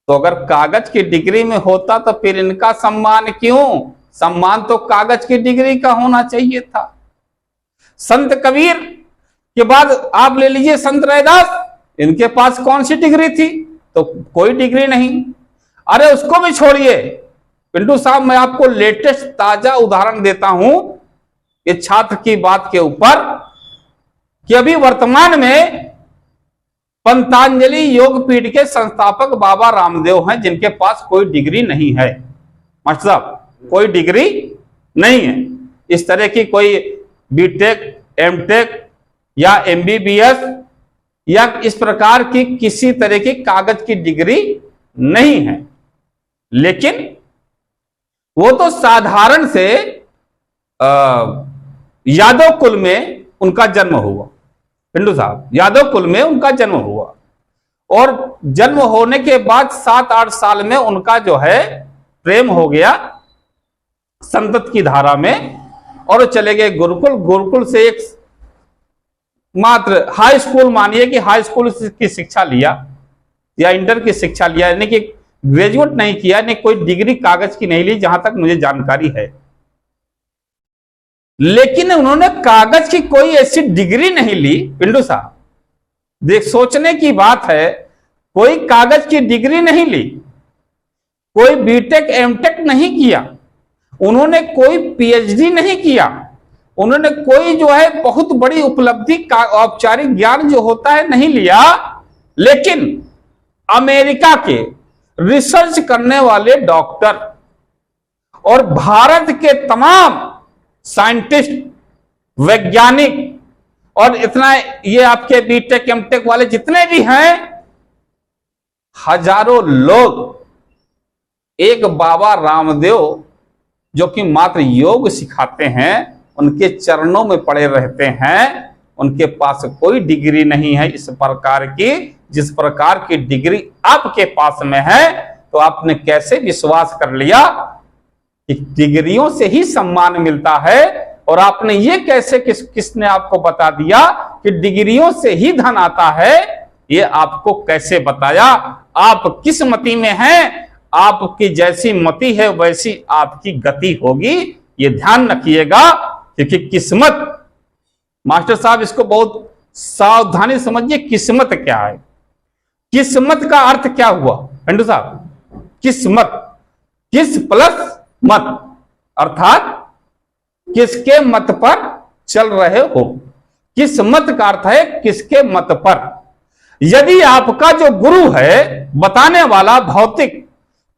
तो अगर कागज की डिग्री में होता तो फिर इनका सम्मान क्यों? सम्मान तो कागज की डिग्री का होना चाहिए था। संत कबीर के बाद आप ले लीजिए संत रैदास, इनके पास कौन सी डिग्री थी? तो कोई डिग्री नहीं। अरे उसको भी छोड़िए पिंटू साहब, मैं आपको लेटेस्ट ताजा उदाहरण देता हूं ये छात्र की बात के ऊपर, कि अभी वर्तमान में पंतंजलि योगपीठ के संस्थापक बाबा रामदेव हैं, जिनके पास कोई डिग्री नहीं है। मास्टर साहब कोई डिग्री नहीं है, इस तरह की कोई बीटेक, एमटेक या एमबीबीएस या इस प्रकार की किसी तरह की कागज की डिग्री नहीं है। लेकिन वो तो साधारण से यादव कुल में उनका जन्म हुआ। पिंडू साहब यादव कुल में उनका जन्म हुआ, और जन्म होने के बाद 7-8 साल में उनका जो है प्रेम हो गया संतत की धारा में, और चले गए गुरुकुल। गुरुकुल से एक मात्र हाई स्कूल, मानिए कि हाई स्कूल की शिक्षा लिया, या इंटर की शिक्षा लिया, यानी कि ग्रेजुएट नहीं किया, यानी कोई डिग्री कागज की नहीं ली, जहां तक मुझे जानकारी है। लेकिन उन्होंने कागज की कोई ऐसी डिग्री नहीं ली। पिंटू साहब देख, सोचने की बात है, कोई कागज की डिग्री नहीं ली, कोई बीटेक एमटेक नहीं किया, उन्होंने कोई पीएचडी नहीं किया, उन्होंने कोई जो है बहुत बड़ी उपलब्धि का औपचारिक ज्ञान जो होता है नहीं लिया, लेकिन अमेरिका के रिसर्च करने वाले डॉक्टर और भारत के तमाम साइंटिस्ट, वैज्ञानिक और इतना ये आपके बीटेक एमटेक वाले जितने भी हैं, हजारों लोग एक बाबा रामदेव जो कि मात्र योग सिखाते हैं, उनके चरणों में पड़े रहते हैं। उनके पास कोई डिग्री नहीं है इस प्रकार की, जिस प्रकार की डिग्री आपके पास में है। तो आपने कैसे विश्वास कर लिया कि डिग्रियों से ही सम्मान मिलता है? और आपने ये कैसे किसने आपको बता दिया कि डिग्रियों से ही धन आता है? ये आपको कैसे बताया? आप किस मति में हैं? आपकी जैसी मति है वैसी आपकी गति होगी, ये ध्यान रखिएगा। क्योंकि किस्मत, मास्टर साहब इसको बहुत सावधानी समझिए, किस्मत क्या है? किस्मत का अर्थ क्या हुआ पिंटू साहब? किस्मत, किस प्लस मत, अर्थात किसके मत पर चल रहे हो। किस्मत का अर्थ है किसके मत पर। यदि आपका जो गुरु है बताने वाला भौतिक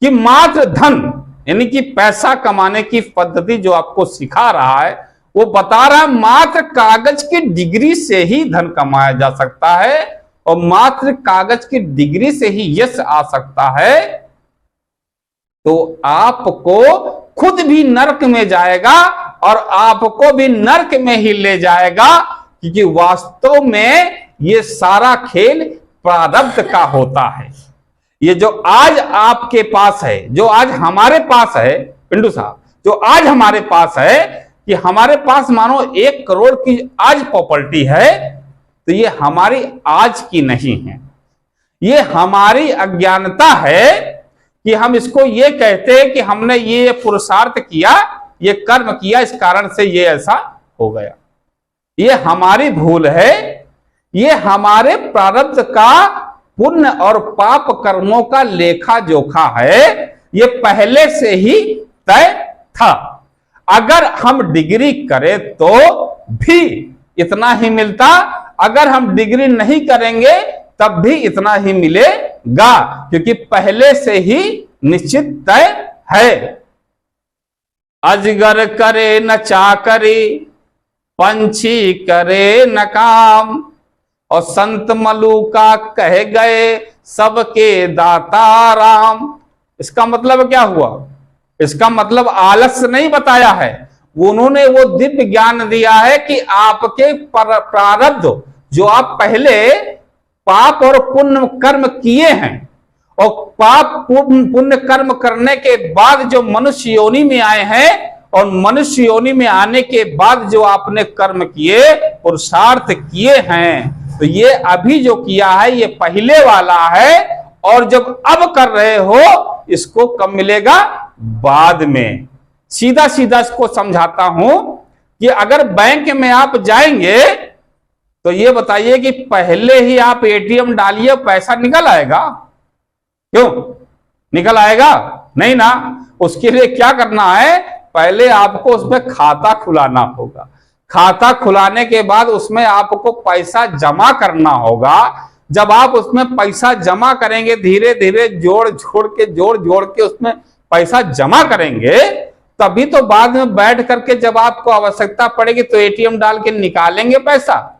कि मात्र धन यानी कि पैसा कमाने की पद्धति जो आपको सिखा रहा है, वो बता रहा है मात्र कागज की डिग्री से ही धन कमाया जा सकता है और मात्र कागज की डिग्री से ही यश आ सकता है, तो आपको खुद भी नरक में जाएगा और आपको भी नरक में ही ले जाएगा। क्योंकि वास्तव में ये सारा खेल प्रारब्ध का होता है। ये जो आज आपके पास है, जो आज हमारे पास है पिंटू साहब, जो आज हमारे पास है, कि हमारे पास मानो 1 करोड़ की आज प्रॉपर्टी है, तो ये हमारी आज की नहीं है, ये हमारी अज्ञानता है कि हम इसको ये कहते हैं कि हमने ये पुरुषार्थ किया, ये कर्म किया, इस कारण से ये ऐसा हो गया। ये हमारी भूल है, ये हमारे प्रारब्ध का पुण्य और पाप कर्मों का लेखा जोखा है, ये पहले से ही तय था। अगर हम डिग्री करें तो भी इतना ही मिलता, अगर हम डिग्री नहीं करेंगे तब भी इतना ही मिलेगा, क्योंकि पहले से ही निश्चित तय है। अजगर करे न चाकरी, पंछी करे न काम, और संत मलूका कह गए सबके दाता राम। इसका मतलब क्या हुआ? इसका मतलब आलस्य नहीं बताया है, उन्होंने वो दिव्य ज्ञान दिया है कि आपके प्रारब्ध जो आप पहले पाप और पुण्य कर्म किए हैं, और पाप पुण्य कर्म करने के बाद जो मनुष्य योनि में आए हैं, और मनुष्य योनि में आने के बाद जो आपने कर्म किए, पुरुषार्थ किए हैं, तो ये अभी जो किया है ये पहले वाला है, और जब अब कर रहे हो इसको कब मिलेगा? बाद में। सीधा सीधा इसको समझाता हूं कि अगर बैंक में आप जाएंगे तो ये बताइए कि पहले ही आप एटीएम डालिए, पैसा निकल आएगा? क्यों निकल आएगा? नहीं ना। उसके लिए क्या करना है? पहले आपको उसमें खाता खुलाना होगा, खाता खुलाने के बाद उसमें आपको पैसा जमा करना होगा। जब आप उसमें पैसा जमा करेंगे, धीरे धीरे जोड़ जोड़ के उसमें पैसा जमा करेंगे, तभी तो बाद में बैठ करके जब आपको आवश्यकता पड़ेगी तो एटीएम डाल के निकालेंगे पैसा।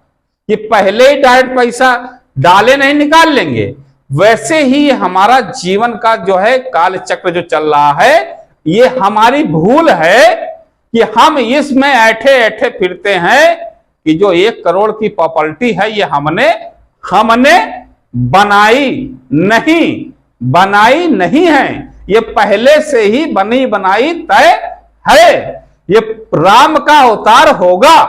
कि पहले ही डायरेक्ट पैसा डाले नहीं निकाल लेंगे। वैसे ही हमारा जीवन का जो है काल चक्र जो चल रहा है, ये हमारी भूल है कि हम इसमें ऐठे ऐठे फिरते हैं कि जो 1 करोड़ की प्रॉपर्टी है ये हमने बनाई नहीं है, ये पहले से ही बनी बनाई तय है। ये राम का अवतार होगा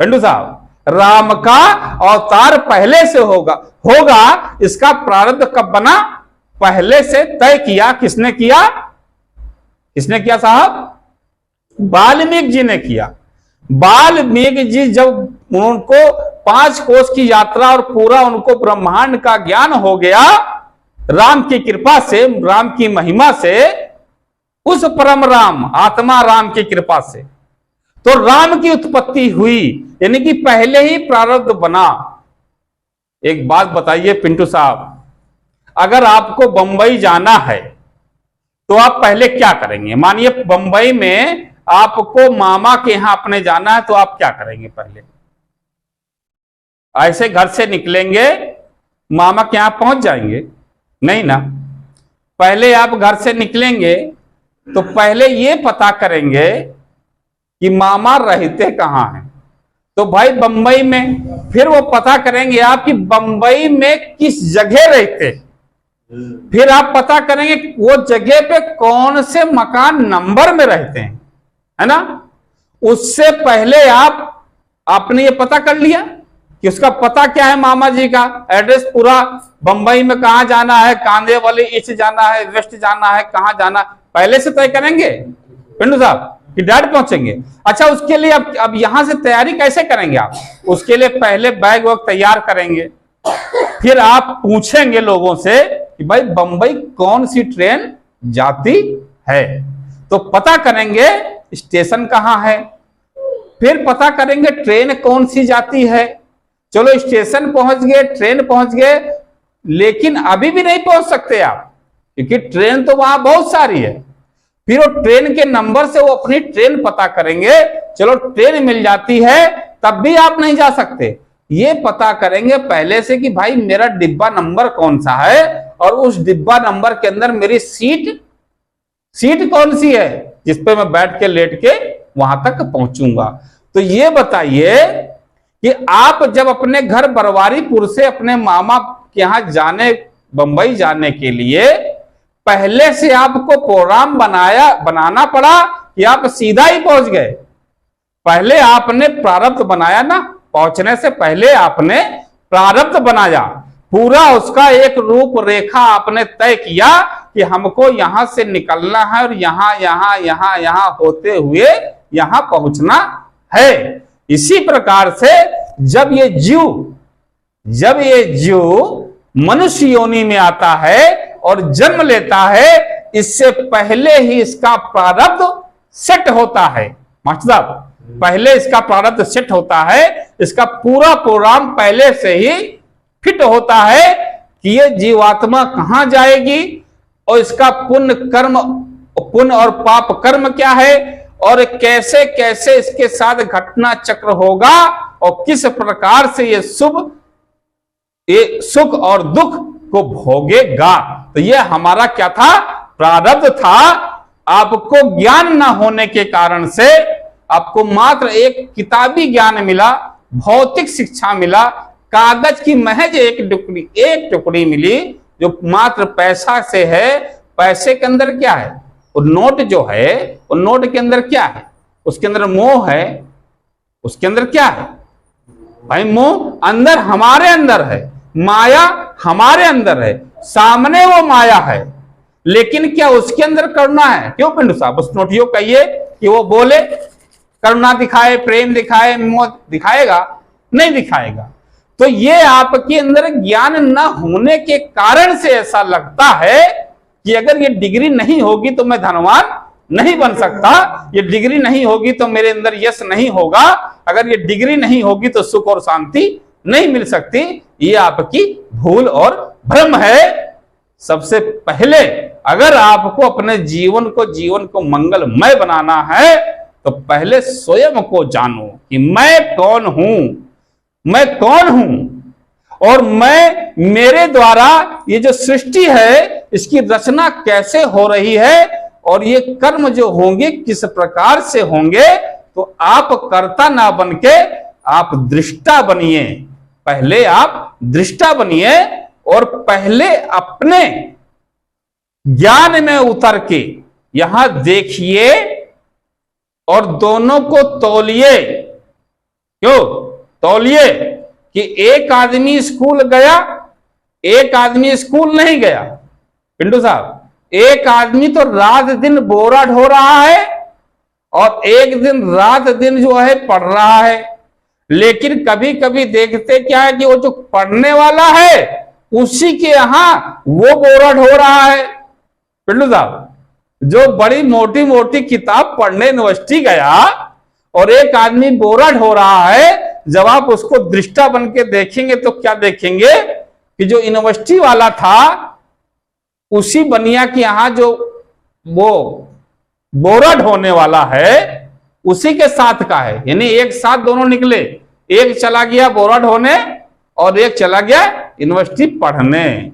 पिंटू साहब, राम का अवतार पहले से होगा इसका प्रारब्ध कब बना? पहले से तय किया। किसने किया? किसने किया साहब? वाल्मीकि जी ने किया। वाल्मीकि जी जब उनको 5 कोस की यात्रा और पूरा उनको ब्रह्मांड का ज्ञान हो गया राम की कृपा से, राम की महिमा से, उस परम राम आत्मा राम की कृपा से, तो राम की उत्पत्ति हुई, यानी कि पहले ही प्रारब्ध बना। एक बात बताइए पिंटू साहब, अगर आपको बंबई जाना है तो आप पहले क्या करेंगे? मानिए बंबई में आपको मामा के यहां अपने जाना है, तो आप क्या करेंगे? पहले ऐसे घर से निकलेंगे, मामा के यहां पहुंच जाएंगे? नहीं ना। पहले आप घर से निकलेंगे तो पहले ये पता करेंगे कि मामा रहते कहां हैं। तो भाई बंबई में, फिर वो पता करेंगे आप कि बंबई में किस जगह रहते, फिर आप पता करेंगे वो जगह पे कौन से मकान नंबर में रहते हैं, है ना। उससे पहले आपने ये पता कर लिया कि उसका पता क्या है, मामा जी का एड्रेस पूरा, बंबई में कहां जाना है, कांदे वाले ईस्ट जाना है, वेस्ट जाना है, कहां जाना, पहले से तय करेंगे पिंटू साहब कि डायरेक्ट पहुंचेंगे। अच्छा, उसके लिए अब यहां से तैयारी कैसे करेंगे आप? उसके लिए पहले बैग वैग तैयार करेंगे, फिर आप पूछेंगे लोगों से कि भाई बंबई कौन सी ट्रेन जाती है, तो पता करेंगे स्टेशन कहां है, फिर पता करेंगे ट्रेन कौन सी जाती है। चलो स्टेशन पहुंच गए, ट्रेन पहुंच गए, लेकिन अभी भी नहीं पहुंच सकते आप, क्योंकि ट्रेन तो वहां बहुत सारी है। फिर वो ट्रेन के नंबर से वो अपनी ट्रेन पता करेंगे, चलो ट्रेन मिल जाती है, तब भी आप नहीं जा सकते। ये पता करेंगे पहले से कि भाई मेरा डिब्बा नंबर कौन सा है, और उस डिब्बा नंबर के अंदर मेरी सीट कौन सी है जिसपे मैं बैठ के लेट के वहां तक पहुंचूंगा। तो ये बताइए कि आप जब अपने घर बरवारीपुर से अपने मामा के यहां जाने, बंबई जाने के लिए पहले से आपको प्रोग्राम बनाना पड़ा कि आप सीधा ही पहुंच गए? पहले आपने प्रारब्ध बनाया ना, पहुंचने से पहले आपने प्रारब्ध बनाया, पूरा उसका एक रूपरेखा आपने तय किया कि हमको यहां से निकलना है और यहां होते हुए यहां पहुंचना है। इसी प्रकार से जब ये जीव मनुष्य योनि में आता है और जन्म लेता है, इससे पहले ही इसका प्रारब्ध सेट होता है। मास्टर साहब, पहले इसका प्रारब्ध सेट होता है, इसका पूरा प्रोग्राम पहले से ही फिट होता है कि ये जीवात्मा कहां जाएगी और इसका पुण्य और पाप कर्म क्या है, और कैसे कैसे इसके साथ घटना चक्र होगा, और किस प्रकार से ये सुख और दुख को भोगेगा। तो ये हमारा क्या था? प्रारब्ध था। आपको ज्ञान न होने के कारण से आपको मात्र एक किताबी ज्ञान मिला, भौतिक शिक्षा मिला, कागज की महज एक टुकड़ी मिली, जो मात्र पैसा से है। पैसे के अंदर क्या है? वो नोट जो है, वो नोट के अंदर क्या है? उसके अंदर मोह है। उसके अंदर क्या है भाई? मोह अंदर, हमारे अंदर है, माया हमारे अंदर है, सामने वो माया है, लेकिन क्या उसके अंदर करुणा है? क्यों पिंडू साहब? उस नोटियों कहिए कि वो बोले, करुणा दिखाए, प्रेम दिखाए, मोह दिखाएगा? नहीं दिखाएगा। तो ये आपके अंदर ज्ञान न होने के कारण से ऐसा लगता है कि अगर ये डिग्री नहीं होगी तो मैं धनवान नहीं बन सकता, ये डिग्री नहीं होगी तो मेरे अंदर यश नहीं होगा, अगर ये डिग्री नहीं होगी तो सुख और शांति नहीं मिल सकती। ये आपकी भूल और भ्रम है। सबसे पहले अगर आपको अपने जीवन को मंगलमय बनाना है तो पहले स्वयं को जानो कि मैं कौन हूं, मैं कौन हूं, और मेरे द्वारा ये जो सृष्टि है इसकी रचना कैसे हो रही है, और ये कर्म जो होंगे किस प्रकार से होंगे। तो आप कर्ता ना बन के आप दृष्टा बनिए। पहले आप दृष्टा बनिए और पहले अपने ज्ञान में उतर के यहां देखिए और दोनों को तौलिए। क्यों? तौलिए कि एक आदमी स्कूल गया, एक आदमी स्कूल नहीं गया। पिंटू साहब, एक आदमी तो रात दिन बोरा ढो रहा है और एक दिन रात दिन जो है पढ़ रहा है, लेकिन कभी कभी देखते क्या है कि वो जो पढ़ने वाला है उसी के यहां वो बोरा ढो रहा है। पिंटू साहब, जो बड़ी मोटी मोटी किताब पढ़ने यूनिवर्सिटी गया और एक आदमी बोरा ढो रहा है, जब आप उसको दृष्टा बन के देखेंगे तो क्या देखेंगे कि जो यूनिवर्सिटी वाला था उसी बनिया के यहां जो वो बोरा ढोने वाला है उसी के साथ का है। यानी एक साथ दोनों निकले, एक चला गया बोरा ढोने और एक चला गया यूनिवर्सिटी पढ़ने,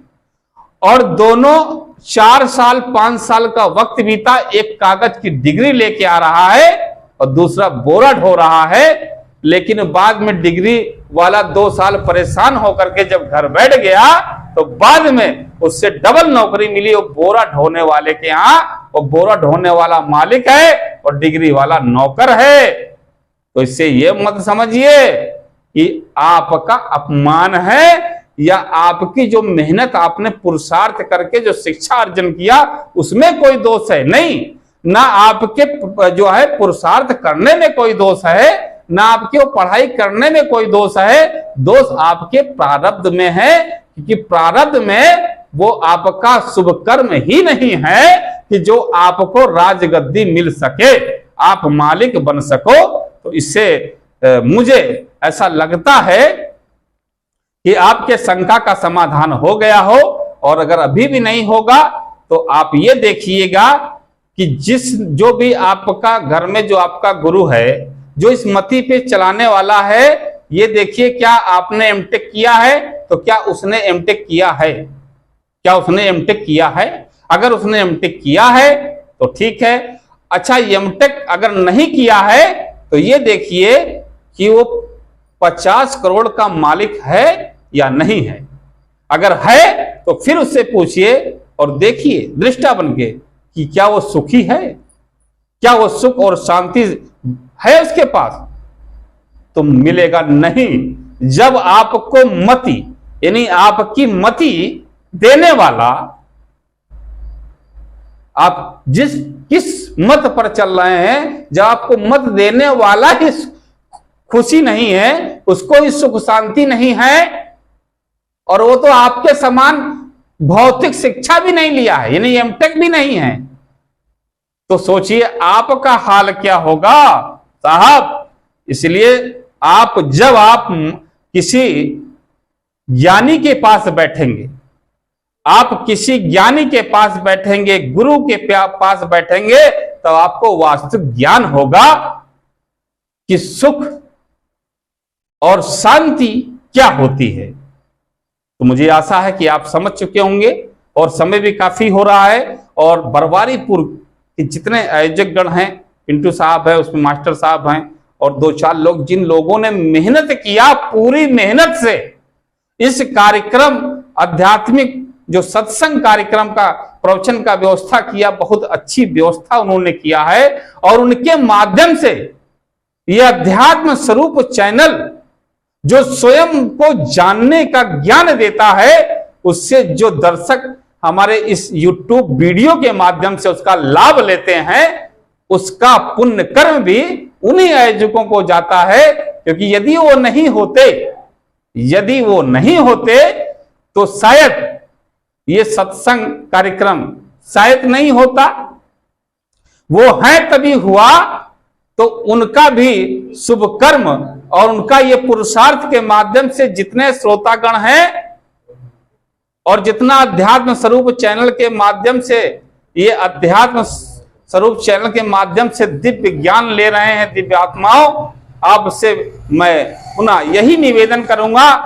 और दोनों 4 साल 5 साल का वक्त बीता, एक कागज की डिग्री लेके आ रहा है और दूसरा बोरा ढो रहा है। लेकिन बाद में डिग्री वाला 2 साल परेशान होकर के जब घर बैठ गया तो बाद में उससे डबल नौकरी मिली, वो बोरा ढोने वाले के यहां। वो बोरा ढोने वाला मालिक है और डिग्री वाला नौकर है। तो इससे ये मत समझिए कि आपका अपमान है या आपकी जो मेहनत आपने पुरुषार्थ करके जो शिक्षा अर्जन किया उसमें कोई दोष है। नहीं, ना आपके जो है पुरुषार्थ करने में कोई दोष है, ना आपके वो पढ़ाई करने में कोई दोष है। दोष आपके प्रारब्ध में है, क्योंकि प्रारब्ध में वो आपका शुभ कर्म ही नहीं है कि जो आपको राजगद्दी मिल सके, आप मालिक बन सको। तो इससे मुझे ऐसा लगता है कि आपके शंका का समाधान हो गया हो, और अगर अभी भी नहीं होगा तो आप ये देखिएगा कि जो भी आपका घर में जो आपका गुरु है, जो इस मति पे चलाने वाला है, ये देखिए क्या आपने एमटेक किया है, तो क्या उसने एमटेक किया है? क्या उसने एमटेक किया है? अगर उसने एमटेक किया है तो ठीक है। अच्छा, एमटेक अगर नहीं किया है तो ये देखिए कि वो 50 करोड़ का मालिक है या नहीं है। अगर है तो फिर उससे पूछिए और देखिए दृष्टा बन के कि क्या वो सुखी है, क्या वो सुख और शांति है उसके पास? तो मिलेगा नहीं। जब आपको मति यानी आपकी मति देने वाला, आप किस मत पर चल रहे हैं, जब आपको मत देने वाला ही खुशी नहीं है, उसको ही सुख शांति नहीं है, और वो तो आपके समान भौतिक शिक्षा भी नहीं लिया है, यानी एमटेक भी नहीं है, तो सोचिए आपका हाल क्या होगा साहब। इसलिए जब आप किसी ज्ञानी के पास बैठेंगे, आप किसी ज्ञानी के पास बैठेंगे, गुरु के पास बैठेंगे, तो आपको वास्तविक ज्ञान होगा कि सुख और शांति क्या होती है। तो मुझे आशा है कि आप समझ चुके होंगे, और समय भी काफी हो रहा है। और बरवारीपुर के जितने आयोजक गण हैं, पिंटू साहब है, उसमें मास्टर साहब हैं, और 2-4 लोग, जिन लोगों ने मेहनत किया, पूरी मेहनत से इस कार्यक्रम, आध्यात्मिक जो सत्संग कार्यक्रम का प्रवचन का व्यवस्था किया, बहुत अच्छी व्यवस्था उन्होंने किया है। और उनके माध्यम से यह अध्यात्म स्वरूप चैनल जो स्वयं को जानने का ज्ञान देता है, उससे जो दर्शक हमारे इस YouTube वीडियो के माध्यम से उसका लाभ लेते हैं, उसका पुण्य कर्म भी उन्हीं आयोजकों को जाता है। क्योंकि यदि वो नहीं होते तो शायद ये सत्संग कार्यक्रम शायद नहीं होता। वो है तभी हुआ, तो उनका भी शुभ कर्म और उनका ये पुरुषार्थ के माध्यम से जितने श्रोतागण हैं और जितना अध्यात्म स्वरूप चैनल के माध्यम से, ये अध्यात्म स्वरूप चैनल के माध्यम से दिव्य ज्ञान ले रहे हैं दिव्य आत्माओं, आपसे मैं पुनः यही निवेदन करूंगा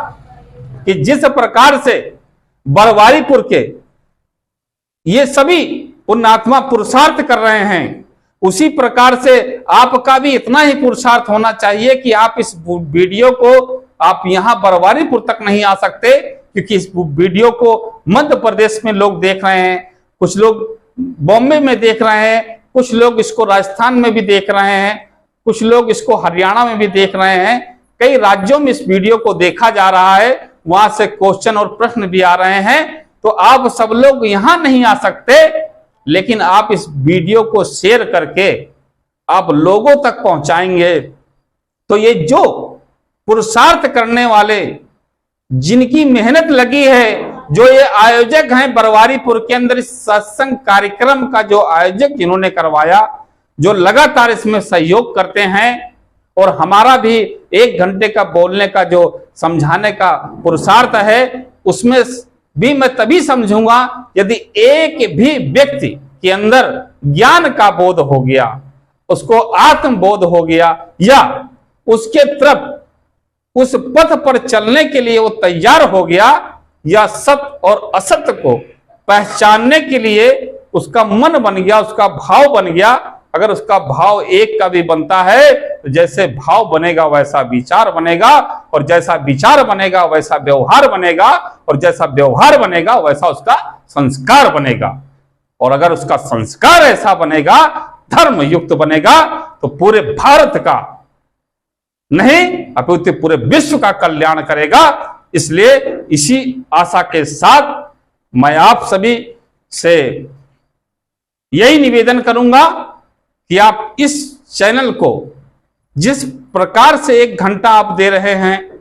कि जिस प्रकार से बरवारीपुर के ये सभी पुण्यात्मा पुरुषार्थ कर रहे हैं, उसी प्रकार से आपका भी इतना ही पुरुषार्थ होना चाहिए कि आप इस वीडियो को, आप यहां बरवारीपुर तक नहीं आ सकते, क्योंकि इस वीडियो को मध्य प्रदेश में लोग देख रहे हैं, कुछ लोग बॉम्बे में देख रहे हैं, कुछ लोग इसको राजस्थान में भी देख रहे हैं, कुछ लोग इसको हरियाणा में भी देख रहे हैं, कई राज्यों में इस वीडियो को देखा जा रहा है, वहां से क्वेश्चन और प्रश्न भी आ रहे हैं। तो आप सब लोग यहां नहीं आ सकते, लेकिन आप इस वीडियो को शेयर करके आप लोगों तक पहुंचाएंगे तो ये जो पुरुषार्थ करने वाले, जिनकी मेहनत लगी है, जो ये आयोजक हैं बरवारीपुर के अंदर इस सत्संग कार्यक्रम का जो आयोजक जिन्होंने करवाया, जो लगातार इसमें सहयोग करते हैं, और हमारा भी 1 घंटे का बोलने का जो समझाने का पुरुषार्थ है, उसमें भी मैं तभी समझूंगा यदि एक भी व्यक्ति के अंदर ज्ञान का बोध हो गया, उसको आत्मबोध हो गया, या उसके तरफ उस पथ पर चलने के लिए वो तैयार हो गया, या सत्य और असत्य को पहचानने के लिए उसका मन बन गया, उसका भाव बन गया। अगर उसका भाव एक का भी बनता है तो जैसे भाव बनेगा वैसा विचार बनेगा, और जैसा विचार बनेगा वैसा व्यवहार बनेगा, और जैसा व्यवहार बनेगा वैसा उसका संस्कार बनेगा। और अगर उसका संस्कार ऐसा बनेगा, धर्म युक्त बनेगा, तो पूरे भारत का नहीं अपितु पूरे विश्व का कल्याण करेगा। इसलिए इसी आशा के साथ मैं आप सभी से यही निवेदन करूंगा कि आप इस चैनल को जिस प्रकार से 1 घंटा आप दे रहे हैं,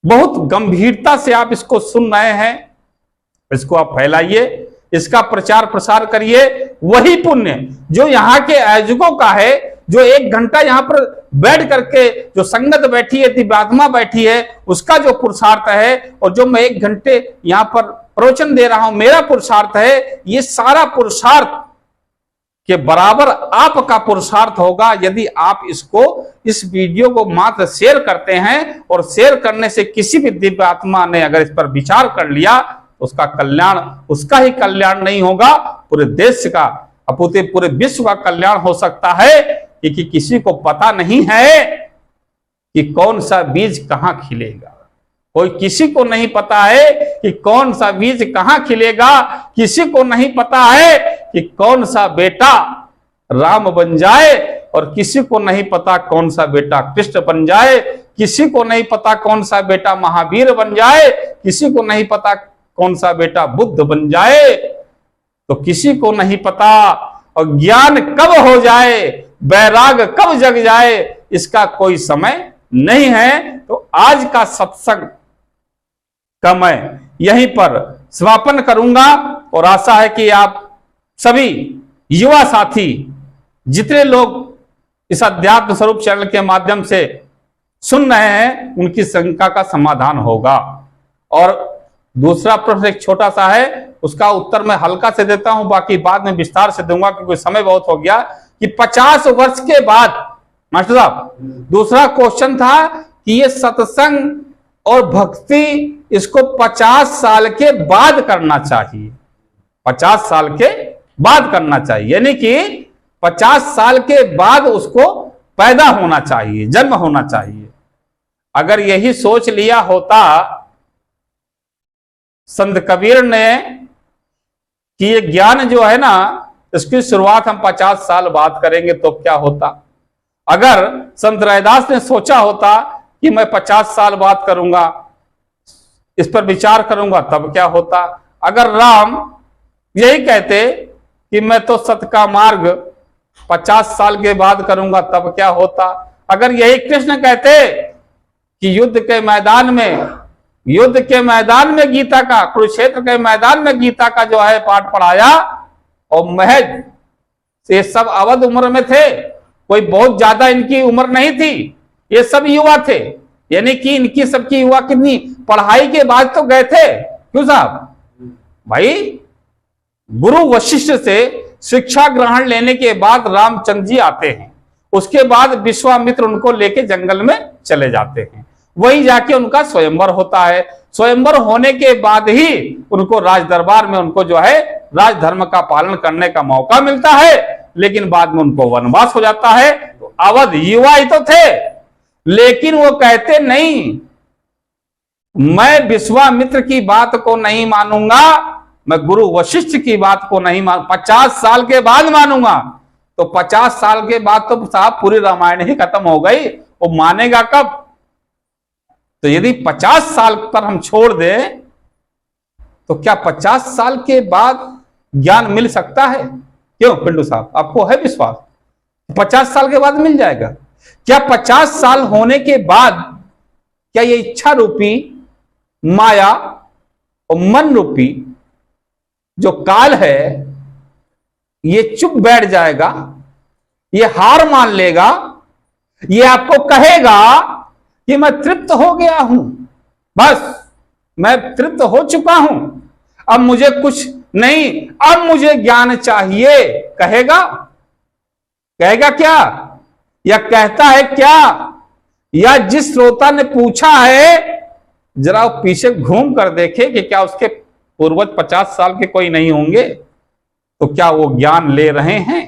बहुत गंभीरता से आप इसको सुन रहे हैं, इसको आप फैलाइए, इसका प्रचार प्रसार करिए। वही पुण्य जो यहाँ के आयोजकों का है, जो 1 घंटा यहाँ पर बैठ करके जो संगत बैठी है, दिव्यात्मा बैठी है, उसका जो पुरुषार्थ है, और जो मैं 1 घंटे यहाँ पर प्रवचन दे रहा हूं, मेरा पुरुषार्थ है, ये सारा पुरुषार्थ के बराबर आपका पुरुषार्थ होगा यदि आप इस वीडियो को मात्र शेयर करते हैं, और शेयर करने से किसी भी दिव्य आत्मा ने अगर इस पर विचार कर लिया, उसका कल्याण उसका ही कल्याण नहीं होगा, पूरे देश का अपितु पूरे विश्व का कल्याण हो सकता है। क्योंकि किसी को पता नहीं है कि कौन सा बीज कहां खिलेगा, कोई किसी को नहीं पता है कि कौन सा बीज कहां खिलेगा, किसी को नहीं पता है कि कौन सा बेटा राम बन जाए, और किसी को नहीं पता कौन सा बेटा कृष्ण बन जाए, किसी को नहीं पता कौन सा बेटा महावीर बन जाए, किसी को नहीं पता कौन सा बेटा बुद्ध बन जाए, तो किसी को नहीं पता। और ज्ञान कब हो जाए, वैराग कब जग जाए, इसका कोई समय नहीं है। तो आज का सत्संग का मैं यहीं पर समापन करूंगा, और आशा है कि आप सभी युवा साथी जितने लोग इस अध्यात्म स्वरूप चैनल के माध्यम से सुन रहे हैं, उनकी शंका का समाधान होगा। और दूसरा प्रश्न एक छोटा सा है, उसका उत्तर मैं हल्का से देता हूं, बाकी बाद में विस्तार से दूंगा क्योंकि समय बहुत हो गया। कि 50 वर्ष के बाद, मास्टर साहब, दूसरा क्वेश्चन था कि ये सत्संग और भक्ति इसको 50 साल के बाद करना चाहिए, 50 साल के बाद करना चाहिए, यानी कि 50 साल के बाद उसको पैदा होना चाहिए, जन्म होना चाहिए। अगर यही सोच लिया होता संत कबीर ने कि ये ज्ञान जो है ना, इसकी शुरुआत हम 50 साल बाद करेंगे तो क्या होता। अगर संत रैदास ने सोचा होता कि मैं 50 साल बाद करूंगा, इस पर विचार करूंगा, तब क्या होता। अगर राम यही कहते कि मैं तो सत्य का मार्ग 50 साल के बाद करूंगा, तब क्या होता। अगर यही कृष्ण कहते कि युद्ध के मैदान में गीता का, कुरुक्षेत्र के मैदान में गीता का जो है पाठ पढ़ाया, और महज ये सब अवध उम्र में थे, कोई बहुत ज्यादा इनकी उम्र नहीं थी, ये सब युवा थे, यानी कि इनकी सबकी युवा कितनी पढ़ाई के बाद तो गए थे। क्यों साहब भाई, गुरु वशिष्ठ से शिक्षा ग्रहण लेने के बाद रामचंद्र जी आते हैं, उसके बाद विश्वामित्र उनको लेके जंगल में चले जाते हैं, वही जाके उनका स्वयंवर होता है। स्वयंवर होने के बाद ही उनको राज दरबार में उनको जो है राजधर्म का पालन करने का मौका मिलता है, लेकिन बाद में उनको वनवास हो जाता है। तो अवध युवा ही तो थे, लेकिन वो कहते नहीं, मैं विश्वामित्र की बात को नहीं मानूंगा, मैं गुरु वशिष्ठ की बात को नहीं मान, 50 साल के बाद मानूंगा। तो 50 साल के बाद तो साहब पूरी रामायण ही खत्म हो गई। वो मानेगा कब तो यदि 50 साल पर हम छोड़ दें तो क्या 50 साल के बाद ज्ञान मिल सकता है? क्यों पिंटू साहब, आपको है विश्वास 50 साल के बाद मिल जाएगा? क्या 50 साल होने के बाद क्या ये इच्छा रूपी माया और मन रूपी जो काल है ये चुप बैठ जाएगा, ये हार मान लेगा, ये आपको कहेगा कि मैं तृप्त हो गया हूं, बस मैं तृप्त हो चुका हूं, अब मुझे कुछ नहीं, अब मुझे ज्ञान चाहिए, कहेगा? कहेगा क्या? या कहता है क्या? या जिस श्रोता ने पूछा है जरा पीछे घूम कर देखे कि क्या उसके पूर्वज 50 साल के कोई नहीं होंगे, तो क्या वो ज्ञान ले रहे हैं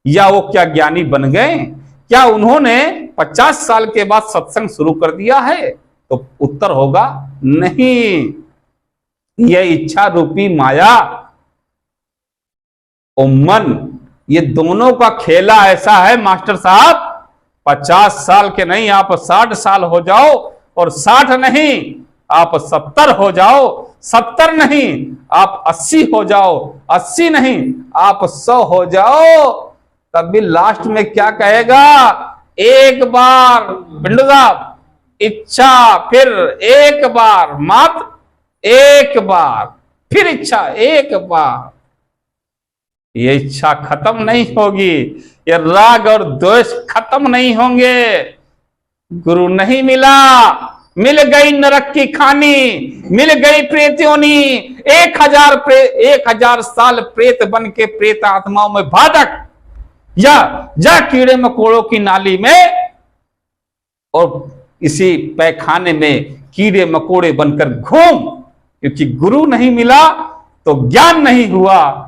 या वो क्या ज्ञानी बन गए? क्या उन्होंने 50 साल के बाद सत्संग शुरू कर दिया है? तो उत्तर होगा नहीं। यह इच्छा रूपी माया और मन, ये दोनों का खेला ऐसा है मास्टर साहब, 50 साल के नहीं आप 60 साल हो जाओ, और 60 नहीं आप 70 हो जाओ, 70 नहीं आप 80 हो जाओ, 80 नहीं आप 100 हो जाओ, तब भी लास्ट में क्या कहेगा? एक बार पिंटू साहब इच्छा, फिर एक बार, मात्र एक बार, फिर इच्छा एक बार। ये इच्छा खत्म नहीं होगी, ये राग और द्वेष खत्म नहीं होंगे। गुरु नहीं मिला, मिल गई नरक की खानी, मिल गई प्रेत्योनी, 1000 साल प्रेत बन के प्रेत आत्माओं में बाधक, या जा कीड़े मकोड़ों की नाली में और इसी पैखाने में कीड़े मकोड़े बनकर घूम, क्योंकि गुरु नहीं मिला तो ज्ञान नहीं हुआ।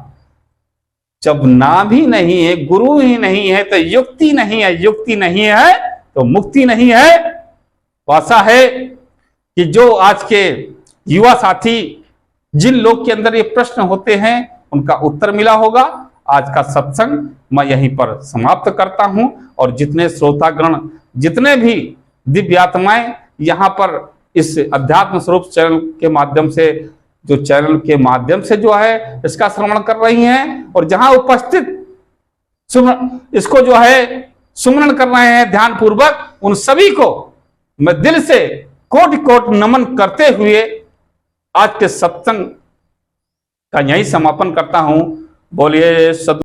जब नाम ही नहीं है, गुरु ही नहीं है, तो युक्ति नहीं है, युक्ति नहीं है तो मुक्ति नहीं है। तो आशा है कि जो आज के युवा साथी, जिन लोग के अंदर ये प्रश्न होते हैं, उनका उत्तर मिला होगा। आज का सत्संग मैं यहीं पर समाप्त करता हूं, और जितने श्रोतागण, जितने भी दिव्य आत्माएं यहाँ पर इस अध्यात्म स्वरूप चैनल के माध्यम से, जो चैनल के माध्यम से जो है इसका श्रवण कर रही हैं, और जहां उपस्थित इसको जो है सुमरण कर रहे हैं ध्यान पूर्वक, उन सभी को मैं दिल से कोटि कोटि नमन करते हुए आज के सत्संग का यही समापन करता हूं। बोलिए सद